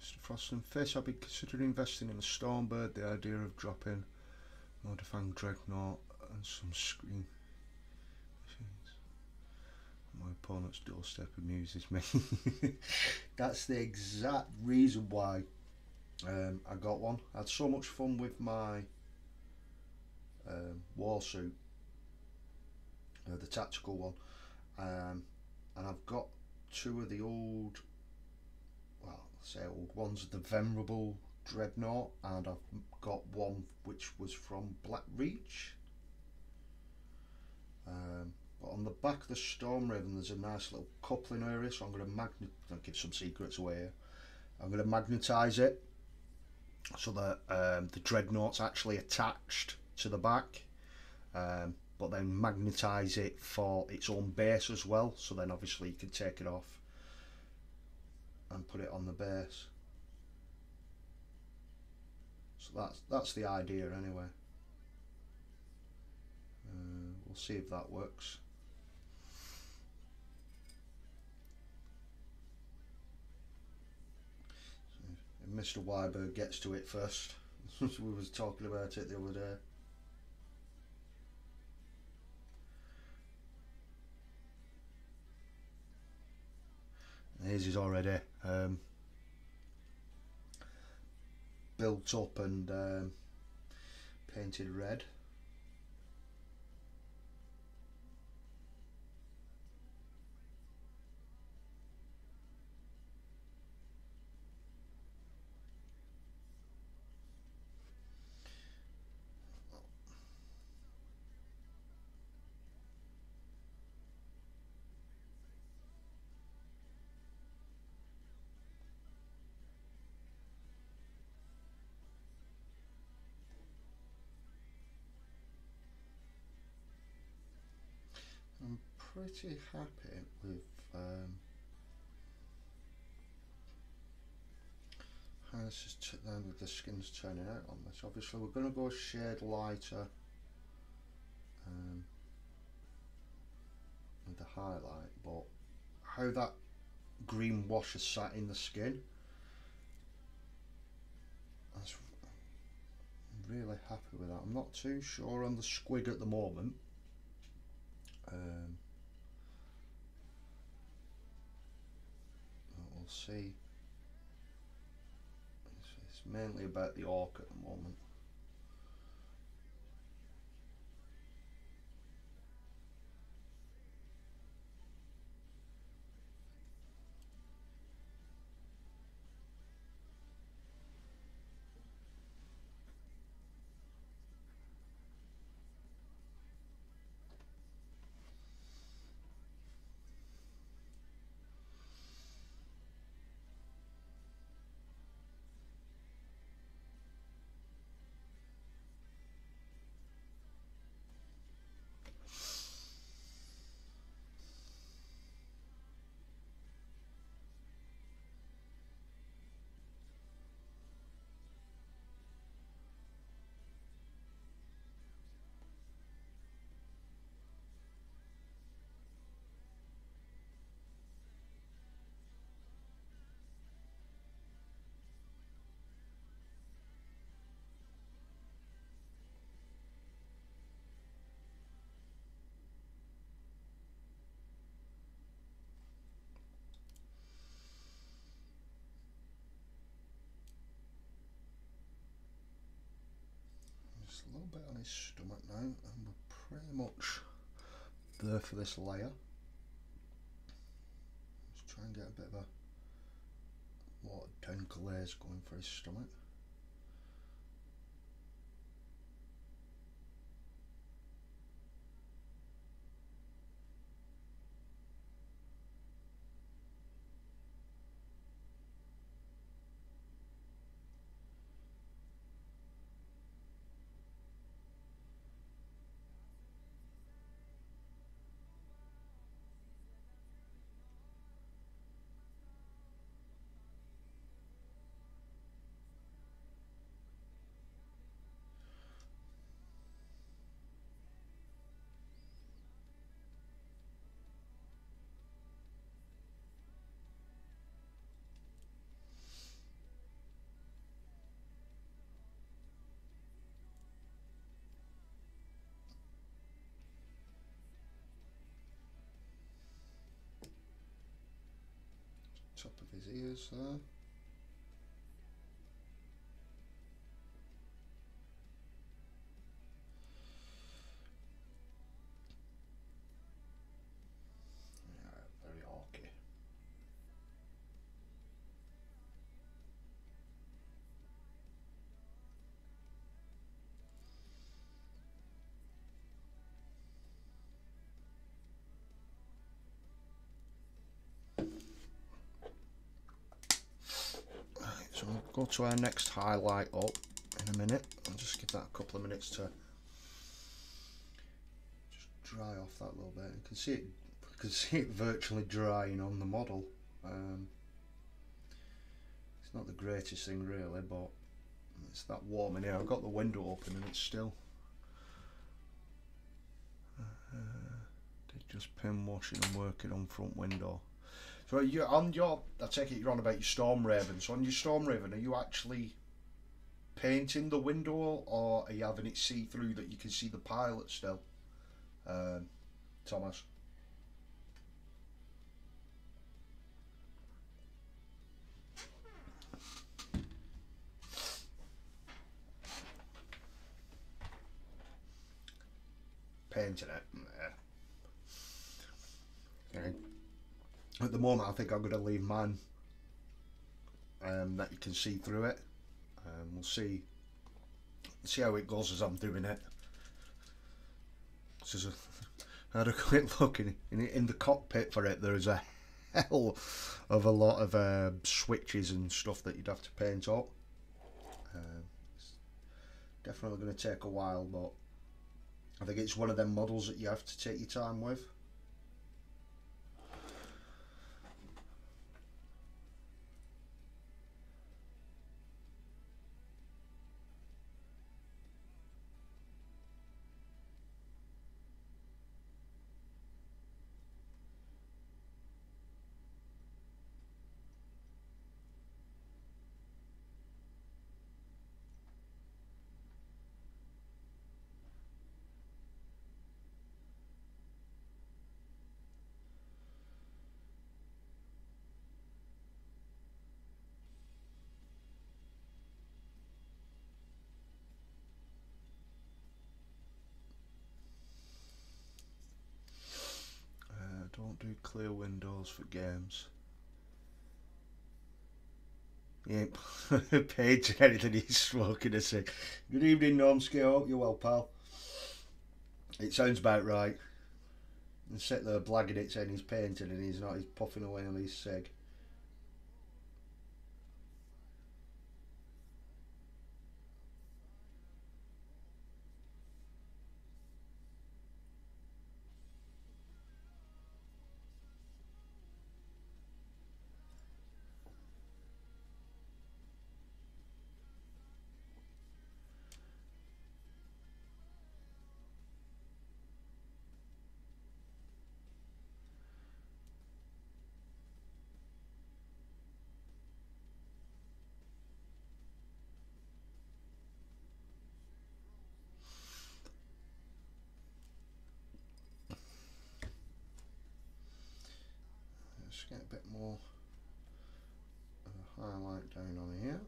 Mr. Frost and Fish, I've been considering investing in a Stormbird. The idea of dropping Modifang Dreadnought and some screen machines. My opponent's doorstep amuses me. That's the exact reason why I got one. I had so much fun with my war suit, the tactical one, and I've got two of the old, well, say old ones, the Venerable Dreadnought, and I've got one which was from Black Reach. But on the back of the Storm Raven there's a nice little coupling area, so I'm going to I'll give some secrets away here. I'm going to magnetise it so that the Dreadnought's actually attached to the back, but then magnetise it for its own base as well, so then obviously you can take it off and put it on the base. So that's the idea anyway. We'll see if that works. Mr. Wyberg gets to it first. We was talking about it the other day. His is already built up and painted red. I'm pretty happy with how this is with the skin's turning out on this. Obviously we're going to go a shade lighter with the highlight, but how that green wash has sat in the skin, I'm really happy with that. I'm not too sure on the squig at the moment. We'll see. It's mainly about the orc at the moment. A little bit on his stomach now, and we're pretty much there for this layer. Let's try and get a bit of a watered down glaze going for his stomach. his ears there. Very orky. Right, so we'll go to our next highlight up in a minute. I'll just give that a couple of minutes to just dry off that little bit. You can see it virtually drying on the model. It's not the greatest thing really, but it's that warm in here. I've got the window open and it's still did just pin washing and working on front window. So you're on your, I take it you're on about your Storm Raven. So on your Storm Raven, are you actually painting the window, or are you having it see through that you can see the pilot still, Thomas? Painting it. Yeah. Okay. At the moment I think I'm going to leave mine that you can see through it. We'll see how it goes as I'm doing it. I had a quick look in the cockpit for it. There is a hell of a lot of switches and stuff that you'd have to paint up. It's definitely going to take a while, but I think it's one of them models that you have to take your time with. Don't do clear windows for games. He ain't painting anything, he's smoking a cig. Good evening, Normsky. I hope you're well, pal. It sounds about right. And sit there blagging it saying he's painting and he's not, he's puffing away on his cig. Just get a bit more of a highlight down on here.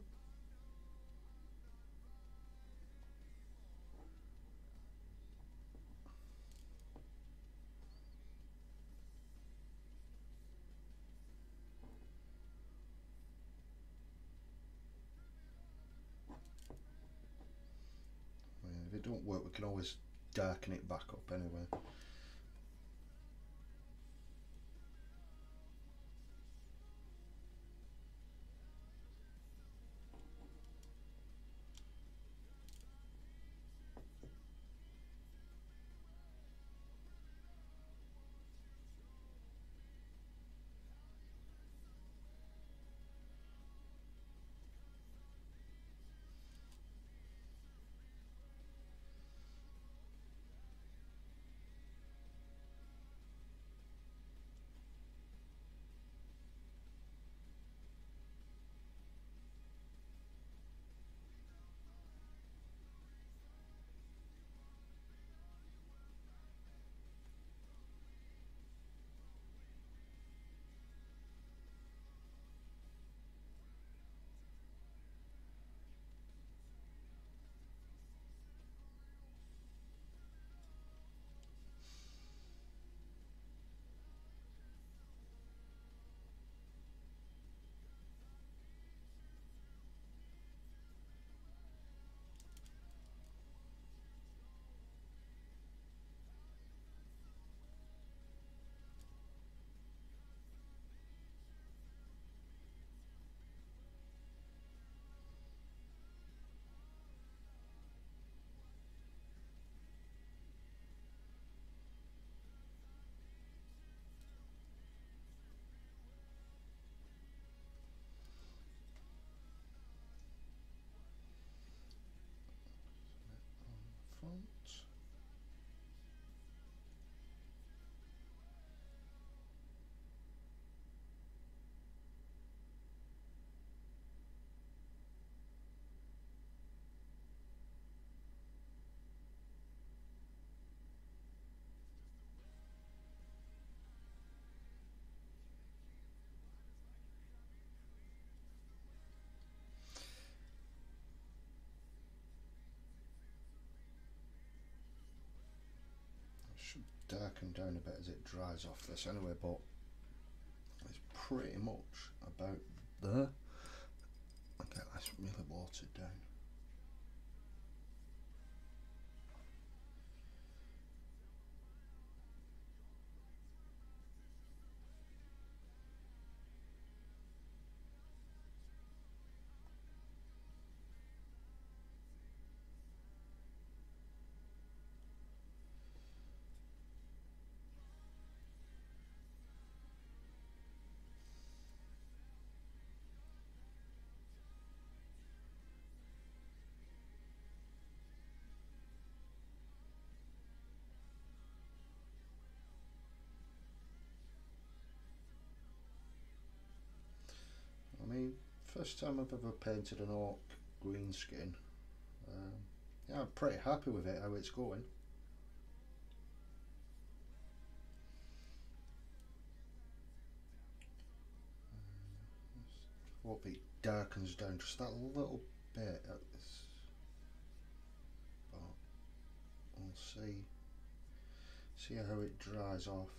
If it don't work, we can always darken it back up anyway. darken down a bit as it dries off this anyway, but it's pretty much about there. I'll get this really watered down. I mean, first time I've ever painted an orc green skin. Yeah, I'm pretty happy with it, how it's going. Hope it darkens down just that little bit at this, but we'll see how it dries off.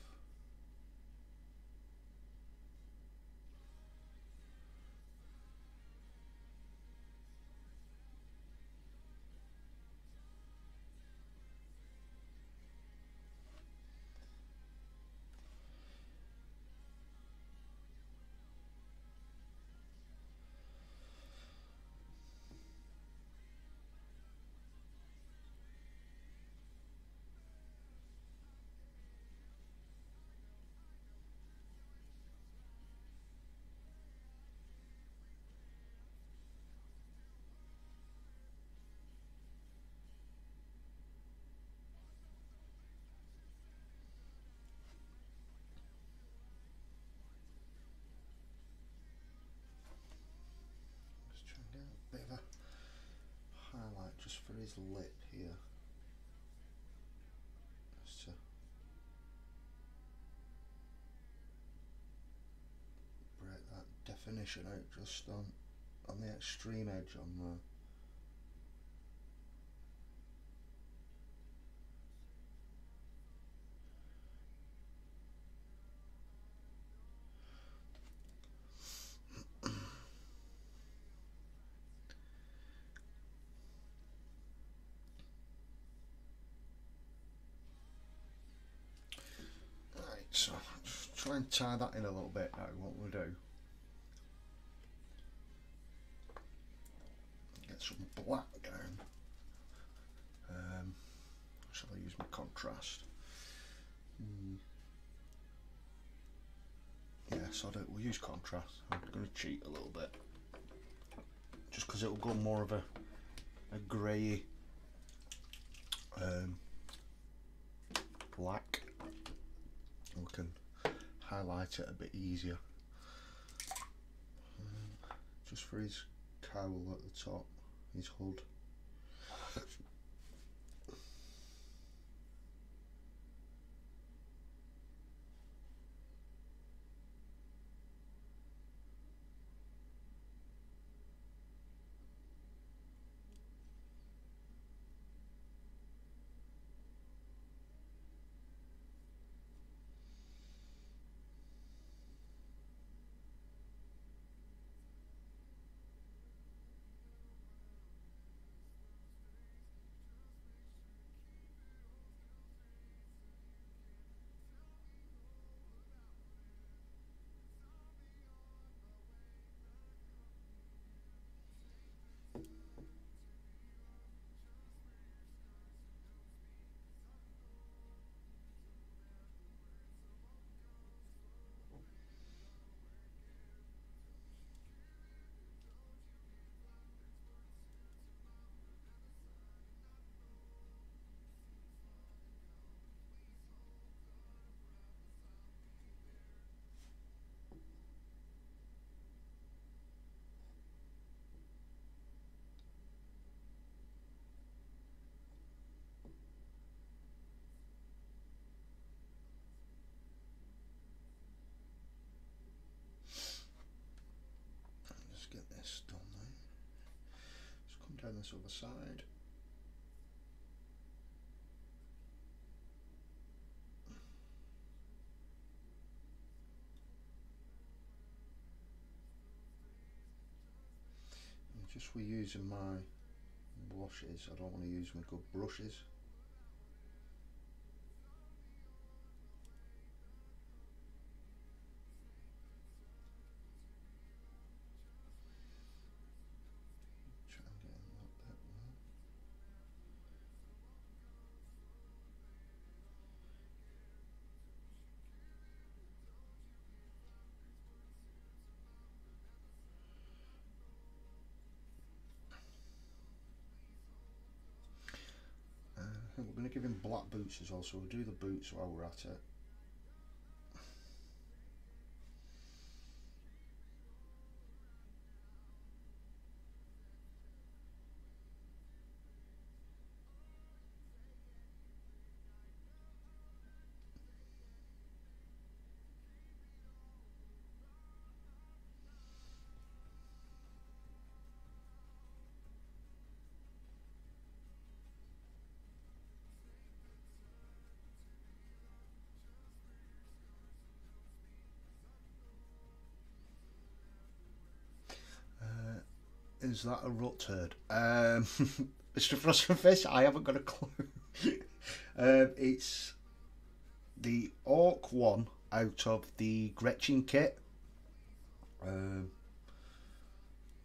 Bit of a highlight just for his lip here, just to break that definition out just on the extreme edge on there. So just try and tie that in a little bit now, what we'll do. Get some black down. Shall I use my contrast? Yeah, so we'll use contrast. I'm going to cheat a little bit. Just because it'll go more of a grey black. We can highlight it a bit easier. Just for his cowl at the top, his hood. Get this done now. Just come down this other side. Just we're using my washes, I don't want to use my good brushes. Try and get in that bit there. I think we're going to give him black boots as well, so we'll do the boots while we're at it. Is that a rut turd? Mr. Frostfish, I haven't got a clue. It's the Orc one out of the Gretchen kit.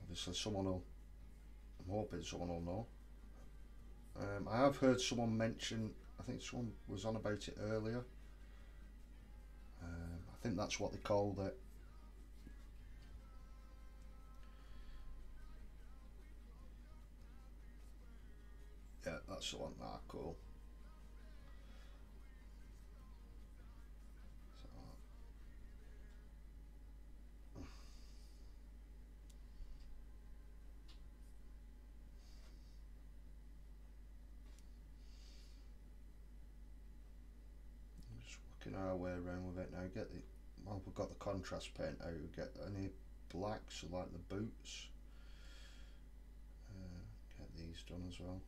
Obviously someone will, I'm hoping someone will know. I have heard someone mention, I think someone was on about it earlier. I think that's what they called it. Yeah, that's the one. Ah, cool. So, I'm just working our way around with it now. Get the, well, we've got the contrast paint out. Get any blacks, so like the boots. Get these done as well.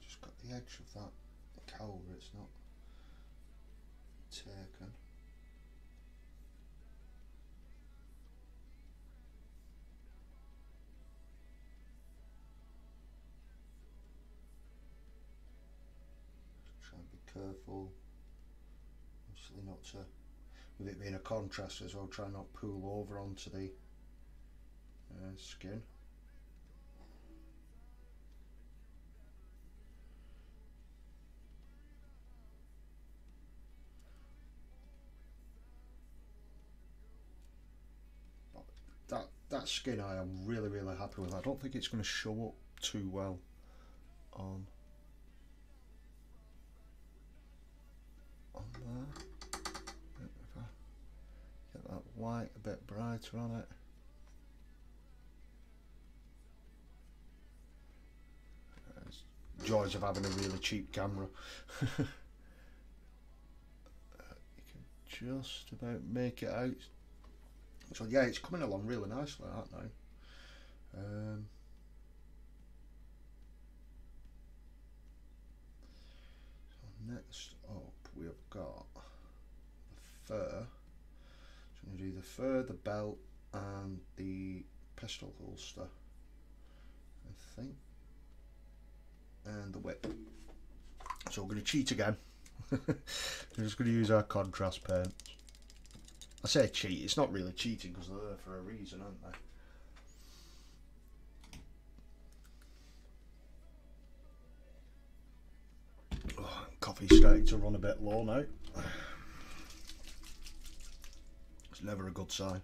Just got the edge of that cowl, it's not taken. Try and be careful, obviously not to, with it being a contrast as well, try not to pool over onto the skin. That skin I am really happy with. I don't think it's going to show up too well on there. If I get that white a bit brighter on it. Joys of having a really cheap camera. You can just about make it out. So yeah, it's coming along really nicely that now. So next up we've got the fur. So I'm going to do the fur, the belt and the pistol holster, I think. And the whip. So we're going to cheat again. We're just going to use our contrast paint. I say cheat, it's not really cheating because they're there for a reason, aren't they? Oh, coffee's starting to run a bit low now. It's never a good sign.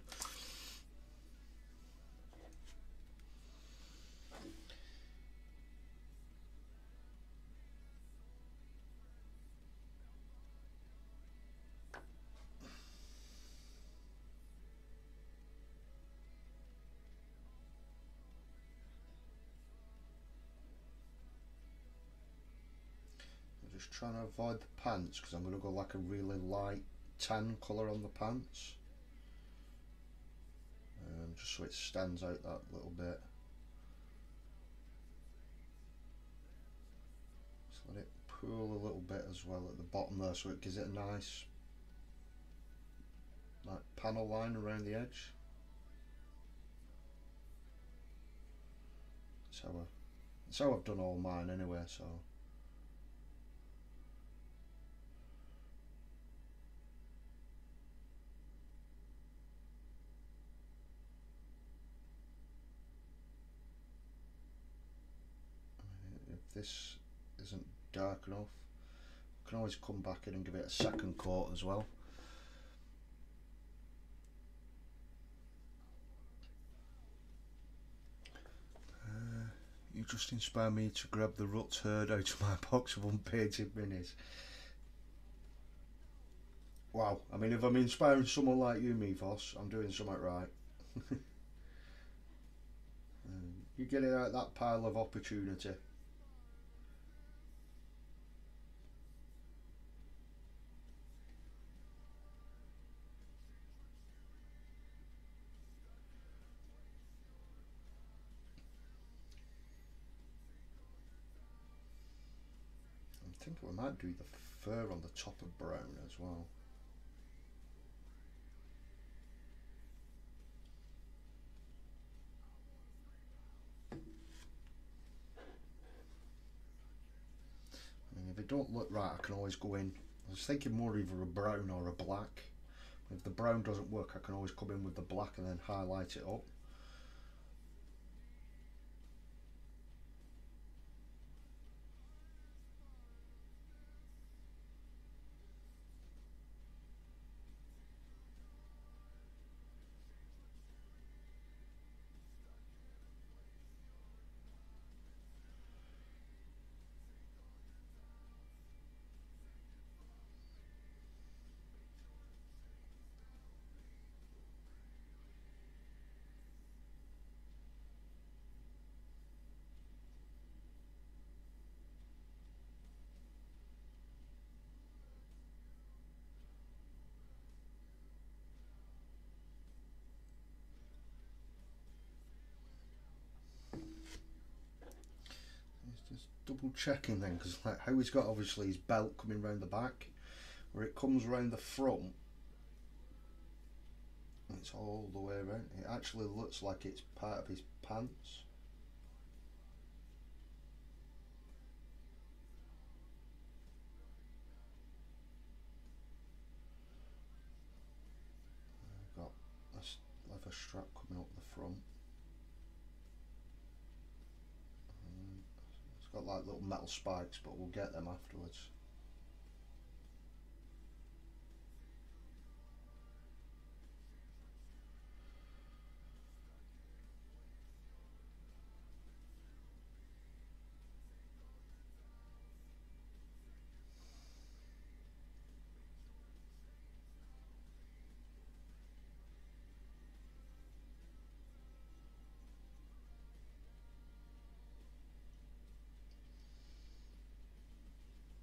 Just trying to avoid the pants because I'm going to go like a really light tan colour on the pants. Just so it stands out that little bit. Just let it pool a little bit as well at the bottom there, so it gives it a nice like panel line around the edge. That's how I've done all mine anyway, so. If this isn't dark enough, I can always come back in and give it a second coat as well. You just inspire me to grab the rut herd out of my box of unpainted minis. Wow, I mean, if I'm inspiring someone like you, Mevos, I'm doing something right. You get it out of that pile of opportunity. I think we might do the fur on the top of brown as well. I mean, if it don't look right, I can always go in. I was thinking more either a brown or a black. If the brown doesn't work, I can always come in with the black and then highlight it up. Just double checking then, because like how he's got obviously his belt coming round the back, where it comes round the front, it's all the way around. It actually looks like it's part of his pants. I've got this leather strap coming up the front. It's got like little metal spikes, but we'll get them afterwards.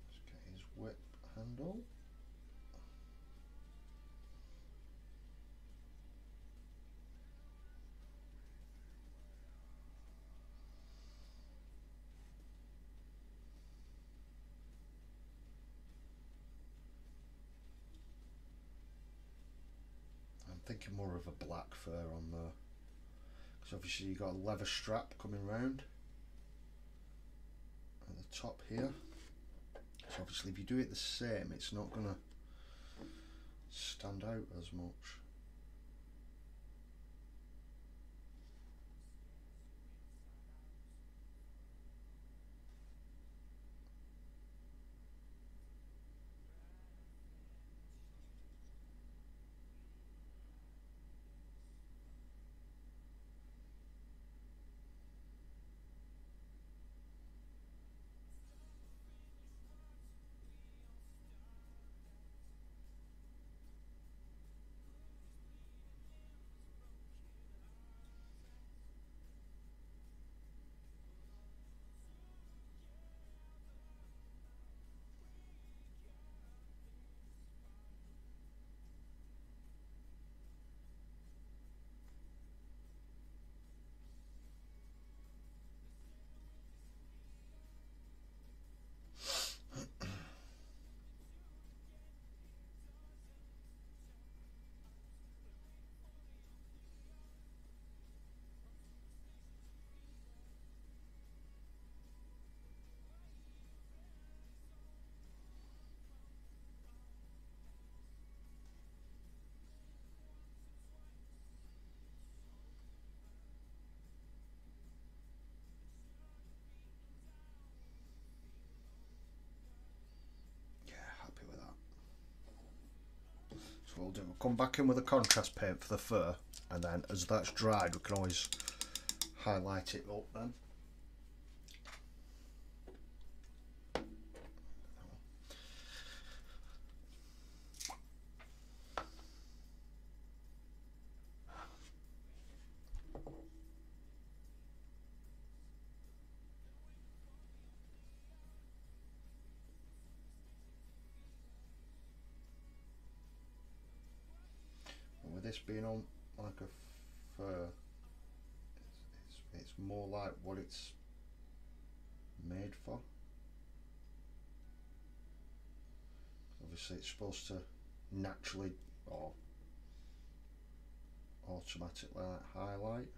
Let's get his whip handle. I'm thinking more of a black fur on there, because obviously you got a leather strap coming round at the top here. So obviously if you do it the same, it's not going to stand out as much. come back in with a contrast paint for the fur, and then as that's dried we can always highlight it up then. With this being on like a fur, it's more like what it's made for. Obviously it's supposed to naturally or automatically highlight.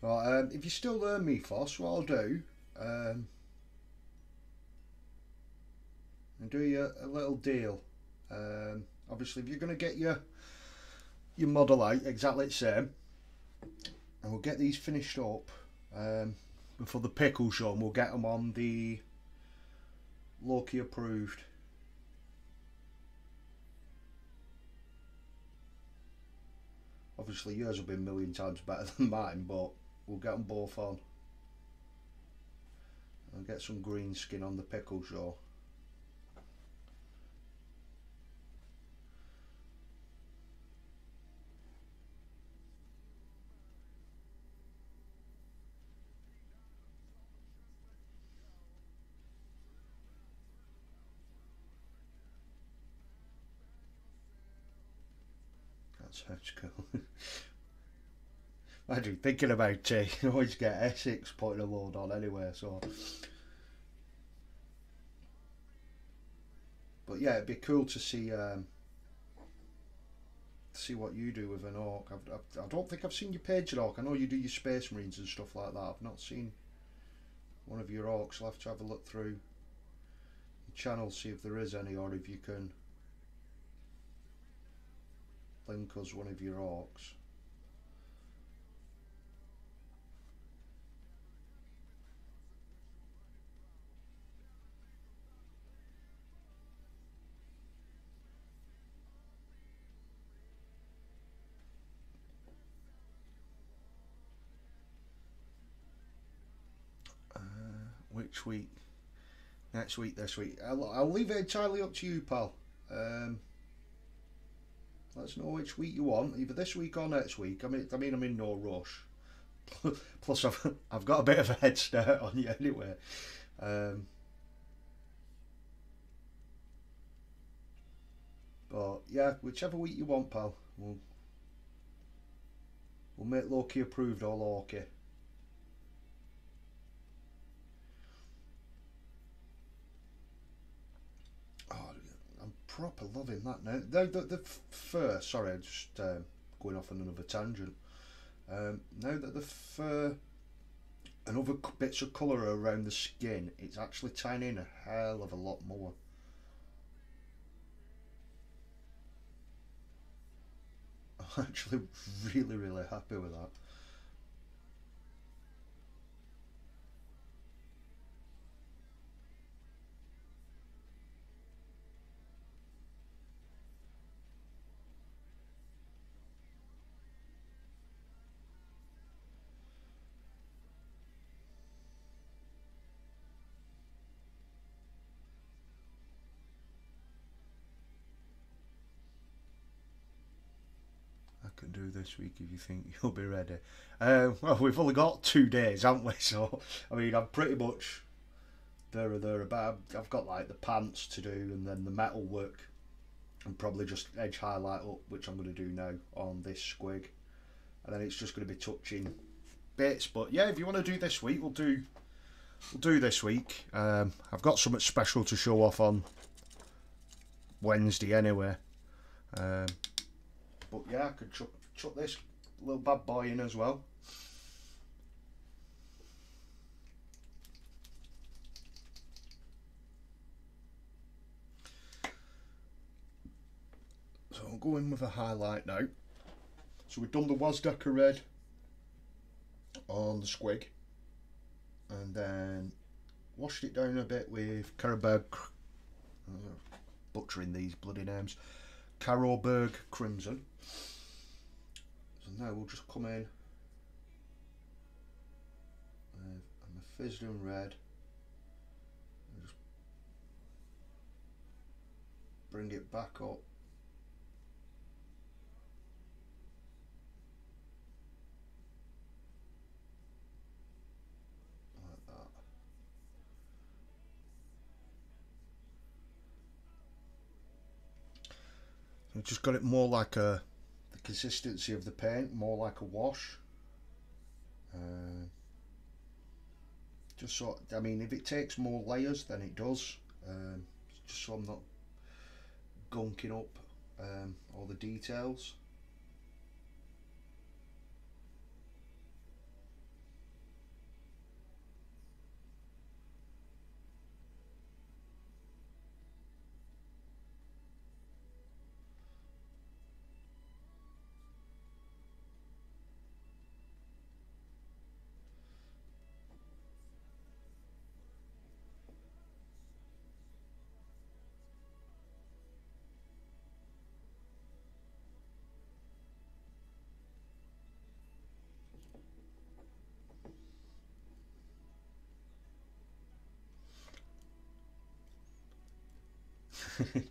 So if you still learn me first, what I'll do, I'll do you a little deal. Obviously if you're going to get your model out exactly the same, and we'll get these finished up before the pickle show, and we'll get them on the Loki approved. Obviously yours will be a million times better than mine, but we'll get them both on. I'll get some green skin on the pickle show. That sounds cool. Imagine thinking about it, you always get Essex putting a load on anyway, so. But yeah, it'd be cool to see what you do with an orc. I don't think I've seen your painted orc. I know you do your space marines and stuff like that. I've not seen one of your orcs. I'll have to have a look through your channel, see if there is any, or if you can link us one of your orcs. Which week? Next week, this week? I'll leave it entirely up to you, pal. Let us know which week you want, either this week or next week. I mean I'm in no rush. Plus I've got a bit of a head start on you anyway. But yeah, whichever week you want, pal. We'll make Loki approved or Loki. Proper loving that now. The fur, sorry, I'm just going off on another tangent. Now that the fur and other bits of colour around the skin, it's actually tying in a hell of a lot more. I'm actually really happy with that. Can do this week if you think you'll be ready. Well, we've only got 2 days, haven't we? So I mean, I'm pretty much there or thereabout. I've got like the pants to do, and then the metal work, and probably just edge highlight up, which I'm going to do now on this squig, and then it's just going to be touching bits. But yeah, if you want to do this week, we'll do this week. I've got something special to show off on Wednesday anyway. But yeah, I could chuck this little bad boy in as well. So I'll go in with a highlight now. So we've done the Wazdaka red on the squig, and then washed it down a bit with Carroburg, butchering these bloody names, Carroburg Crimson. So now we'll just come in and the Fisden red, and just bring it back up. I've just got it more like the consistency of the paint, more like a wash. Just so, I mean, if it takes more layers, then it does. Just so I'm not gunking up all the details.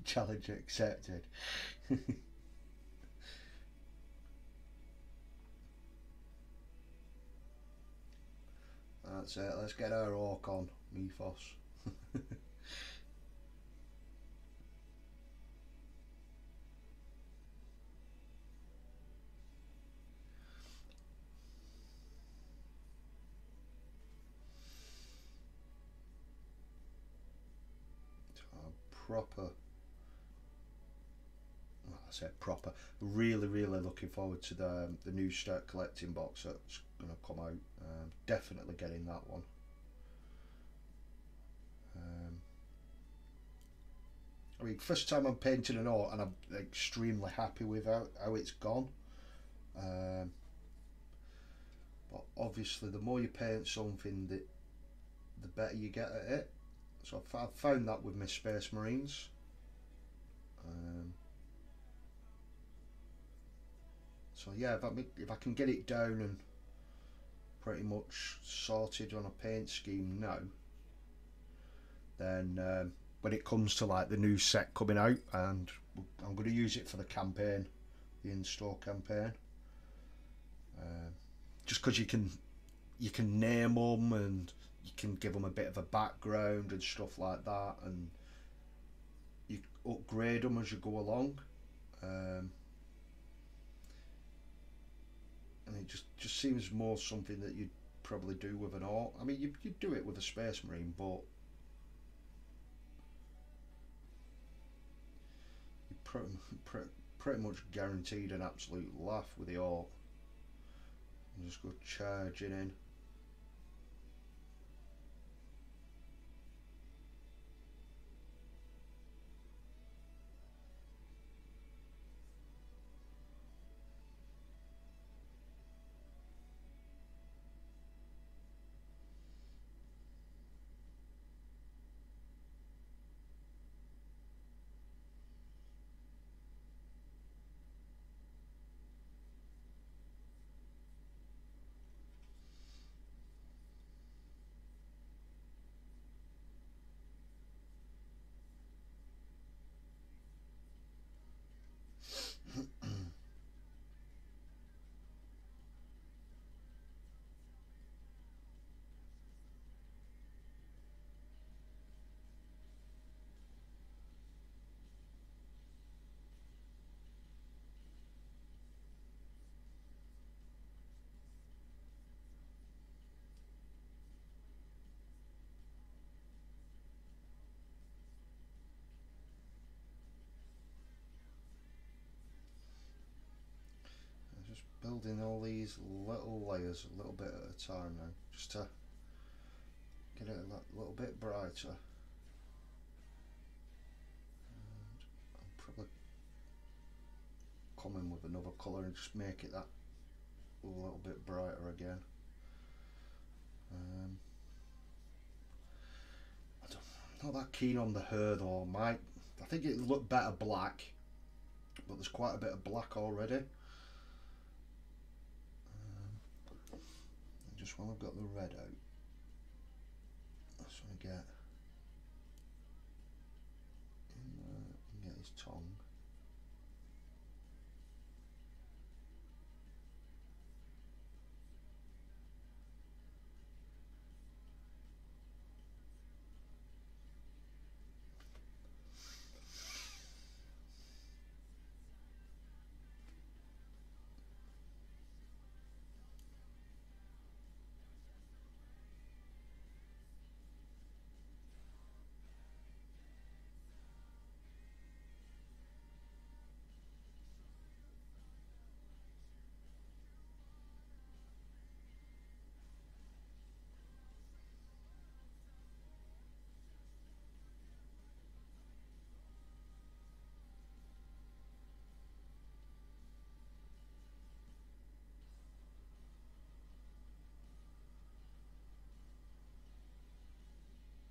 Challenge accepted. That's it, let's get our orc on, Mythos. Proper, well, I said proper, really looking forward to the new start collecting box that's going to come out. Definitely getting that one. I mean, first time I'm painting an orc and I'm extremely happy with how it's gone. But obviously the more you paint something, the better you get at it. So I've found that with my Space Marines. So yeah, if I can get it down and pretty much sorted on a paint scheme now, then when it comes to like the new set coming out, and I'm going to use it for the campaign, the in-store campaign, just because you can name them and you can give them a bit of a background and stuff like that, and you upgrade them as you go along, and it just seems more something that you'd probably do with an orc. I mean, you'd do it with a Space Marine, but you pretty much guaranteed an absolute laugh with the orc. And just go charging in. building all these little layers a little bit at a time now, just to get it a little bit brighter. And I'll probably come in with another colour and just make it that a little bit brighter again. I'm not that keen on the hair though. I think it looked better black, but there's quite a bit of black already. Just while I've got the red out, I just want to get in there and get his tongue.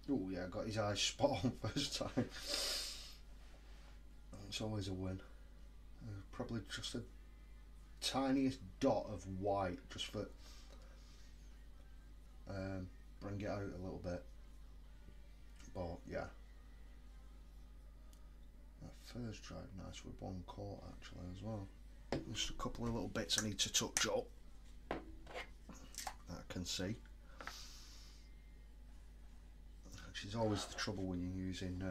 Oh yeah, I got his eyes spot on first time. It's always a win. Probably just the tiniest dot of white, just for bring it out a little bit. But yeah, that fur's dried nice with one coat actually as well. Just a couple of little bits I need to touch up that I can see. Which is always the trouble when you're using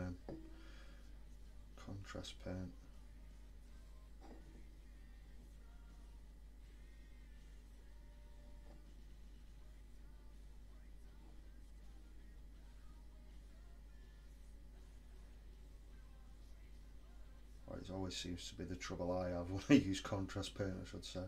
contrast paint. Well, it always seems to be the trouble I have when I use contrast paint, I should say.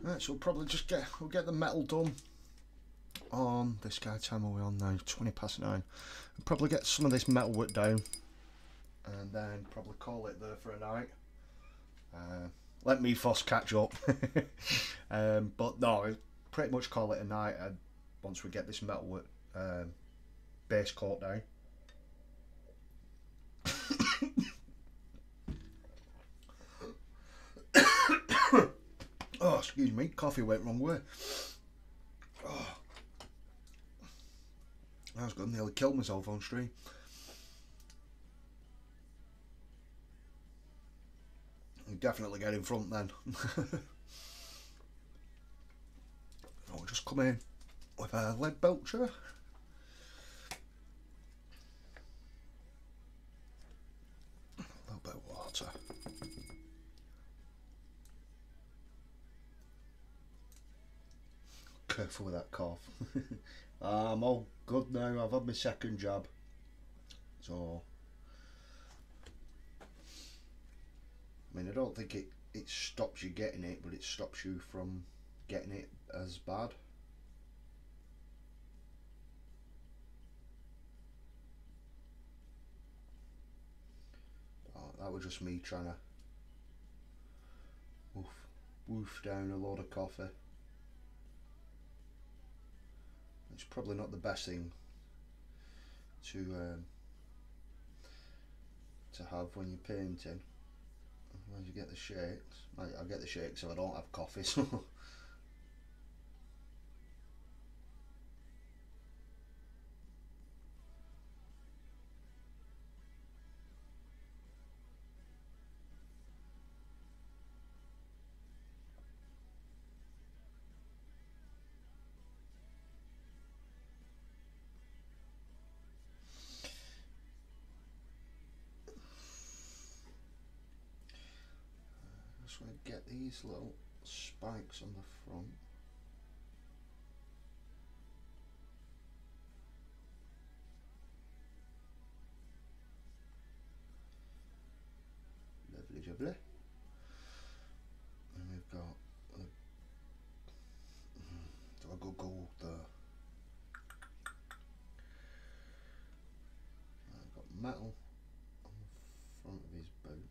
Right, so we'll probably just get the metal done on this guy. Time are we on now? 9:20. We'll probably get some of this metal work down and then probably call it there for a night. Let me first catch up. But no, pretty much call it a night once we get this metal work base coat down. Oh, excuse me, coffee went wrong way. Oh, I was going to nearly kill myself on stream. You definitely get in front then. I'll just come in with a lead belcher. A little bit of water. Careful with that cough. I'm all good now. I've had my second jab, so I mean, I don't think it stops you getting it, but it stops you from getting it as bad. Oh, that was just me trying to woof down a load of coffee. It's probably not the best thing to have when you're painting. When you get the shakes, I get the shakes if I don't have coffee. So So I get these little spikes on the front. Lovely jubbly. And we've got do I go gold there? I've got metal on the front of his boot.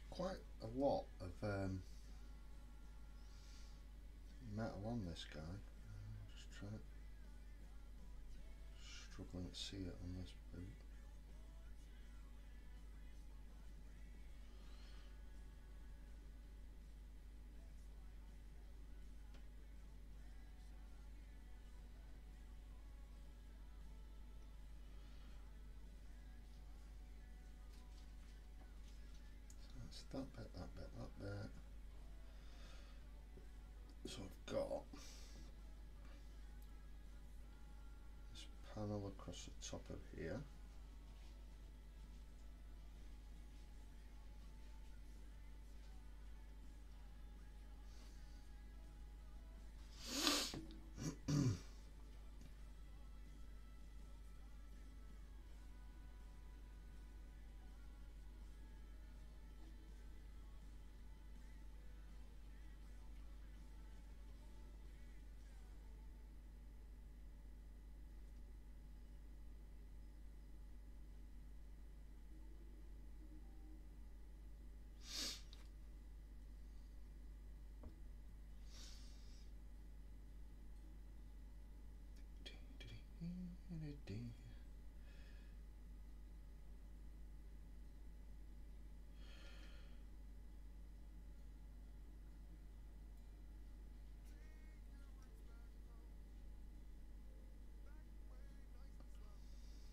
Quite a lot of metal on this guy. Just struggling to see it on this boot. So that's that bit, that bit. So I've got this panel across the top of here.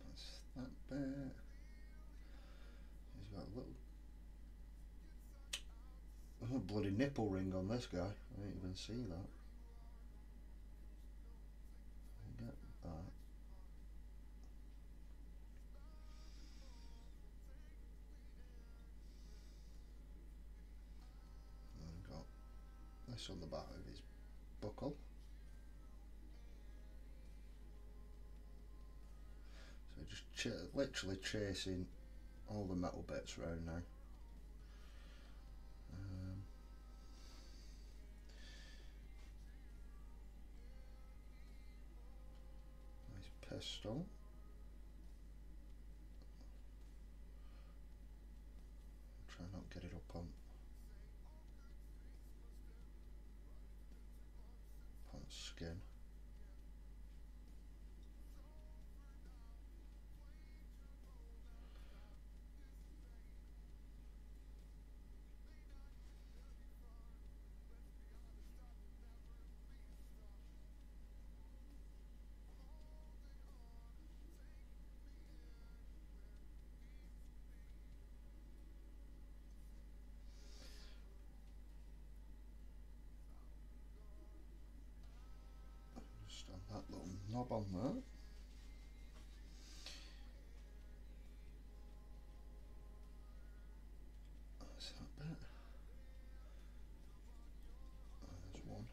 That's that bit. He's got a little bloody nipple ring on this guy. I didn't even see that. I get that. And got this on the back of his buckle. So just literally chasing all the metal bits around now. Nice pistol. Try not get it up on skin. Just on that little knob on there. That's that bit. There's one.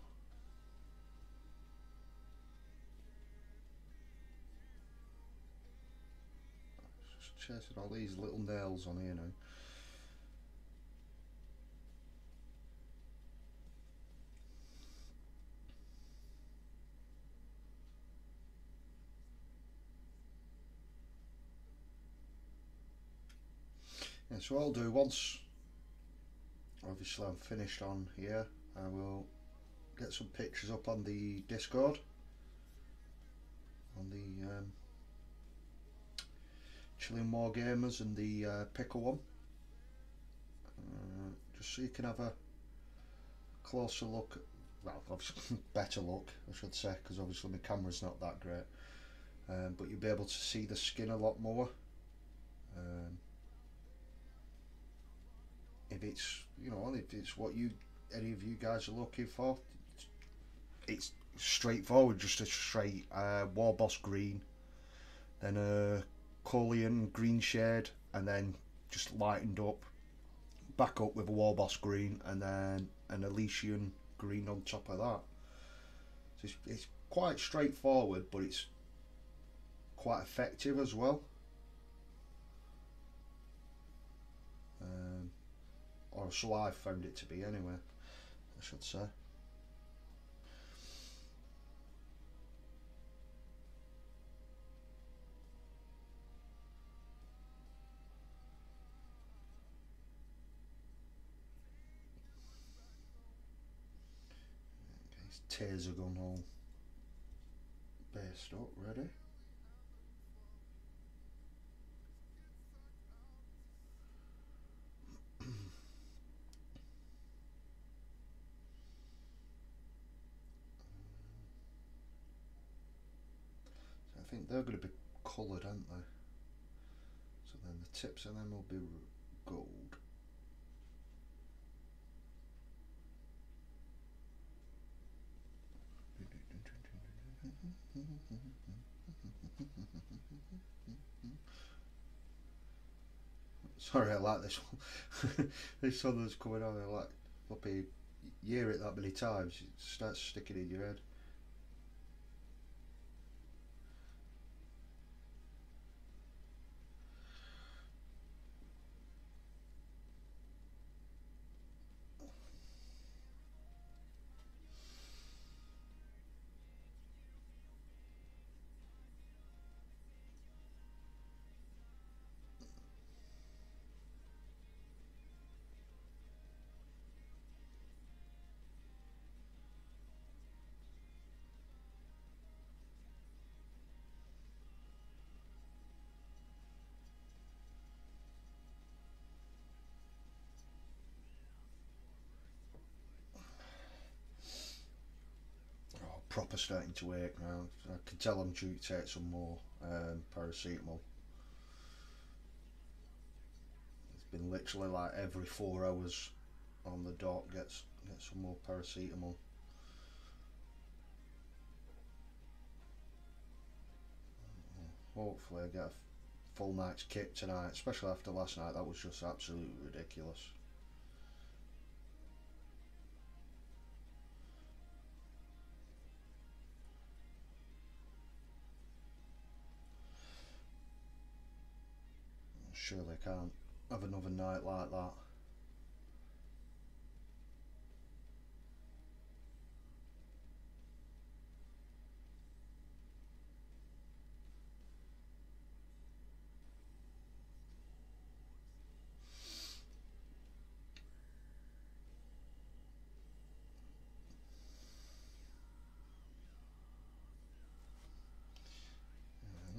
Just chasing all these little nails on here now. Yeah, so what I'll do once obviously I'm finished on here, I will get some pictures up on the Discord, on the especially in Wargamers and the picker one. Just so you can have a closer look, well, obviously better look I should say, because obviously my camera's not that great, but you'll be able to see the skin a lot more. If it's, you know, if it's what any of you guys are looking for, it's straightforward, just a straight war boss green, then a Colean green shade, and then just lightened up, back up with a war boss green, and then an Elysian green on top of that. So it's quite straightforward, but it's quite effective as well. Or so I found it to be anyway, I should say. Taser gun all based up, ready. So I think they're going to be coloured, aren't they? So then the tips of them will be gold. Sorry, I like this one. This song that's coming on, I like, flippy, you hear it that many times, it starts sticking in your head. Proper starting to ache now. I can tell I'm due to take some more paracetamol. It's been literally like every 4 hours on the dot get some more paracetamol. Hopefully I get a full night's kit tonight, especially after last night. That was just absolutely ridiculous. Surely I can't have another night like that.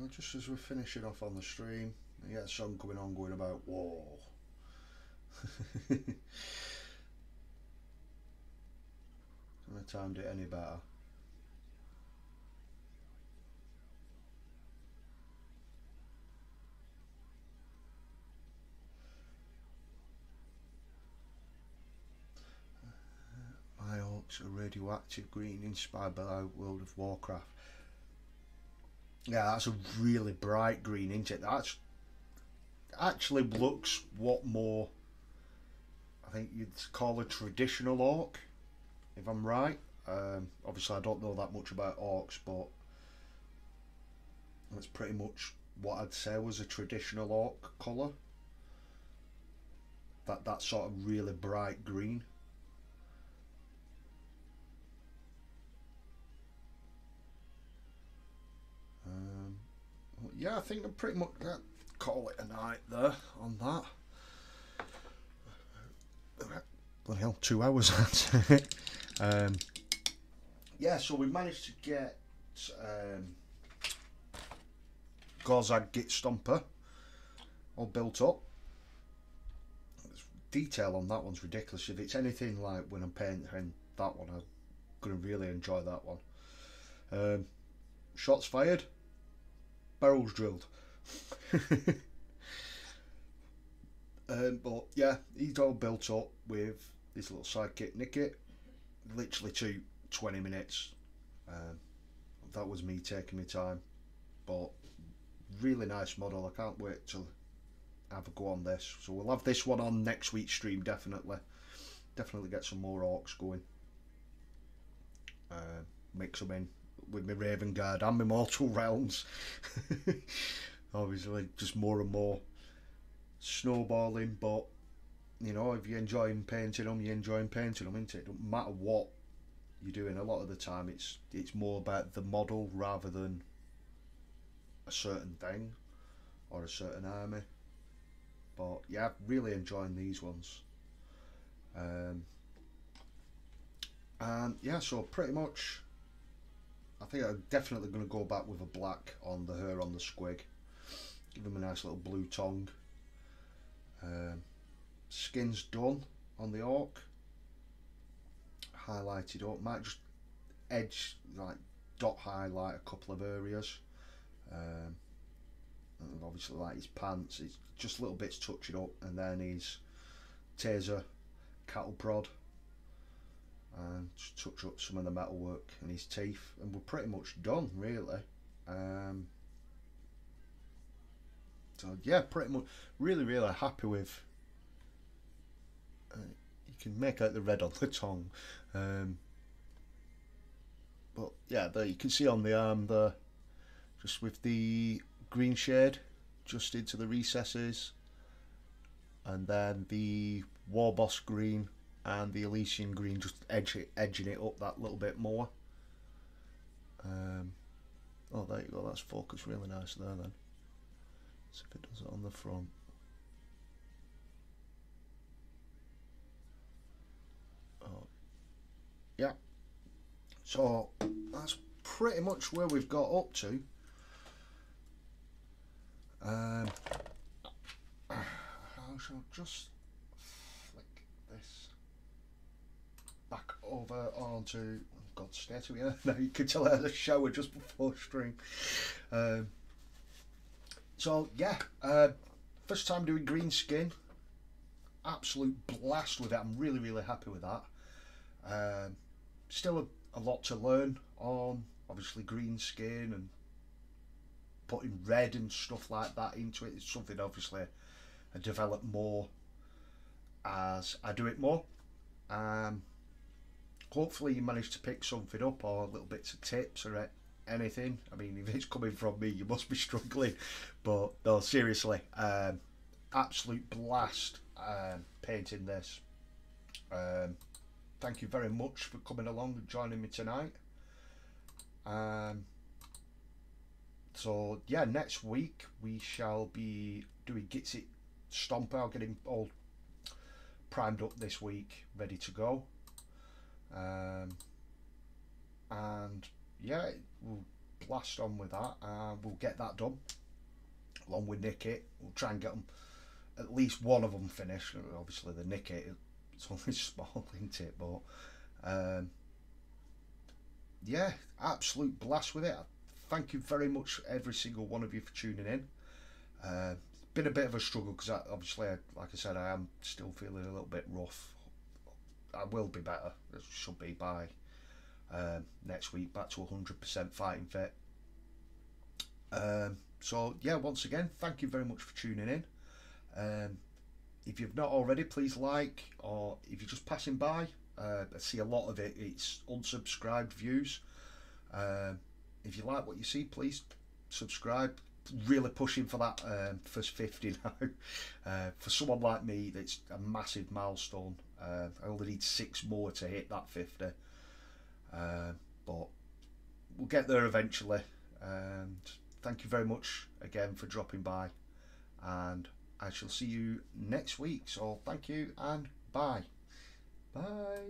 And just as we're finishing off on the stream, you get a song coming on going about war. Couldn't have timed it any better. My orcs are radioactive green, inspired by the World of Warcraft. Yeah, that's a really bright green, isn't it? That's actually looks what more, I think you'd call a traditional orc, if I'm right. Obviously I don't know that much about orcs, but that's pretty much what I'd say was a traditional orc colour. That sort of really bright green. Yeah, I think I'm pretty much call it a night there on that. Bloody hell, 2 hours. Yeah, so we managed to get Gorzag Gitstompa all built up. Detail on that one's ridiculous. If it's anything like when I'm painting that one, I'm going to really enjoy that one. Shots fired, barrels drilled. But yeah, he's all built up with this little sidekick Nikkit. Literally 20 minutes. That was me taking my time, but really nice model. I can't wait to have a go on this. So we'll have this one on next week's stream, definitely get some more orcs going. Mix them in with my Raven Guard and my Mortal Realms. Obviously just more and more snowballing, but you know, if you're enjoying painting them, you're enjoying painting them, isn't it? It doesn't matter what you're doing. A lot of the time it's more about the model rather than a certain thing or a certain army. But yeah, really enjoying these ones. And yeah, so pretty much I think I'm definitely going to go back with a black on the hair on the squig. Give him a nice little blue tongue. Skin's done on the orc. Highlighted up. Might just edge, like dot highlight a couple of areas. And obviously like his pants, it's just little bits touching up, and then his taser cattle prod, and just touch up some of the metalwork and his teeth, and we're pretty much done really. So yeah, pretty much really happy with. You can make out the red on the tongue, but yeah, there you can see on the arm there, just with the green shade just into the recesses, and then the War Boss green and the Elysian green just edging it up that little bit more. Oh, there you go, that's focused really nice there then. See if it does it on the front. Oh, yeah. So that's pretty much where we've got up to. I shall just flick this back over onto God's statue here. Now you can tell I had a shower just before stream. So yeah, first time doing green skin. Absolute blast with it. I'm really happy with that. Still a lot to learn on obviously green skin and putting red and stuff like that into it. It's something obviously I develop more as I do it more. Hopefully you managed to pick something up, or little bits of tips or anything. I mean, if it's coming from me, you must be struggling. But no, seriously, absolute blast painting this. Thank you very much for coming along and joining me tonight. So yeah, next week we shall be doing Gitstompa. I'll get him all primed up this week, ready to go. And yeah, we'll blast on with that. We'll get that done along with Nikkit. We'll try and get them, at least one of them finished. Obviously the Nikkit, it's only small, isn't it? But yeah, absolute blast with it. Thank you very much, every single one of you, for tuning in. It's been a bit of a struggle because obviously, like I said, I am still feeling a little bit rough. I will be better. It should be by next week, back to 100% fighting fit. So yeah, once again, thank you very much for tuning in. If you've not already, please like, or if you're just passing by, I see a lot of it's unsubscribed views. If you like what you see, please subscribe. Really pushing for that first 50 now. For someone like me, that's a massive milestone. I only need 6 more to hit that 50. But we'll get there eventually. And thank you very much again for dropping by. And I shall see you next week. So thank you and bye. Bye.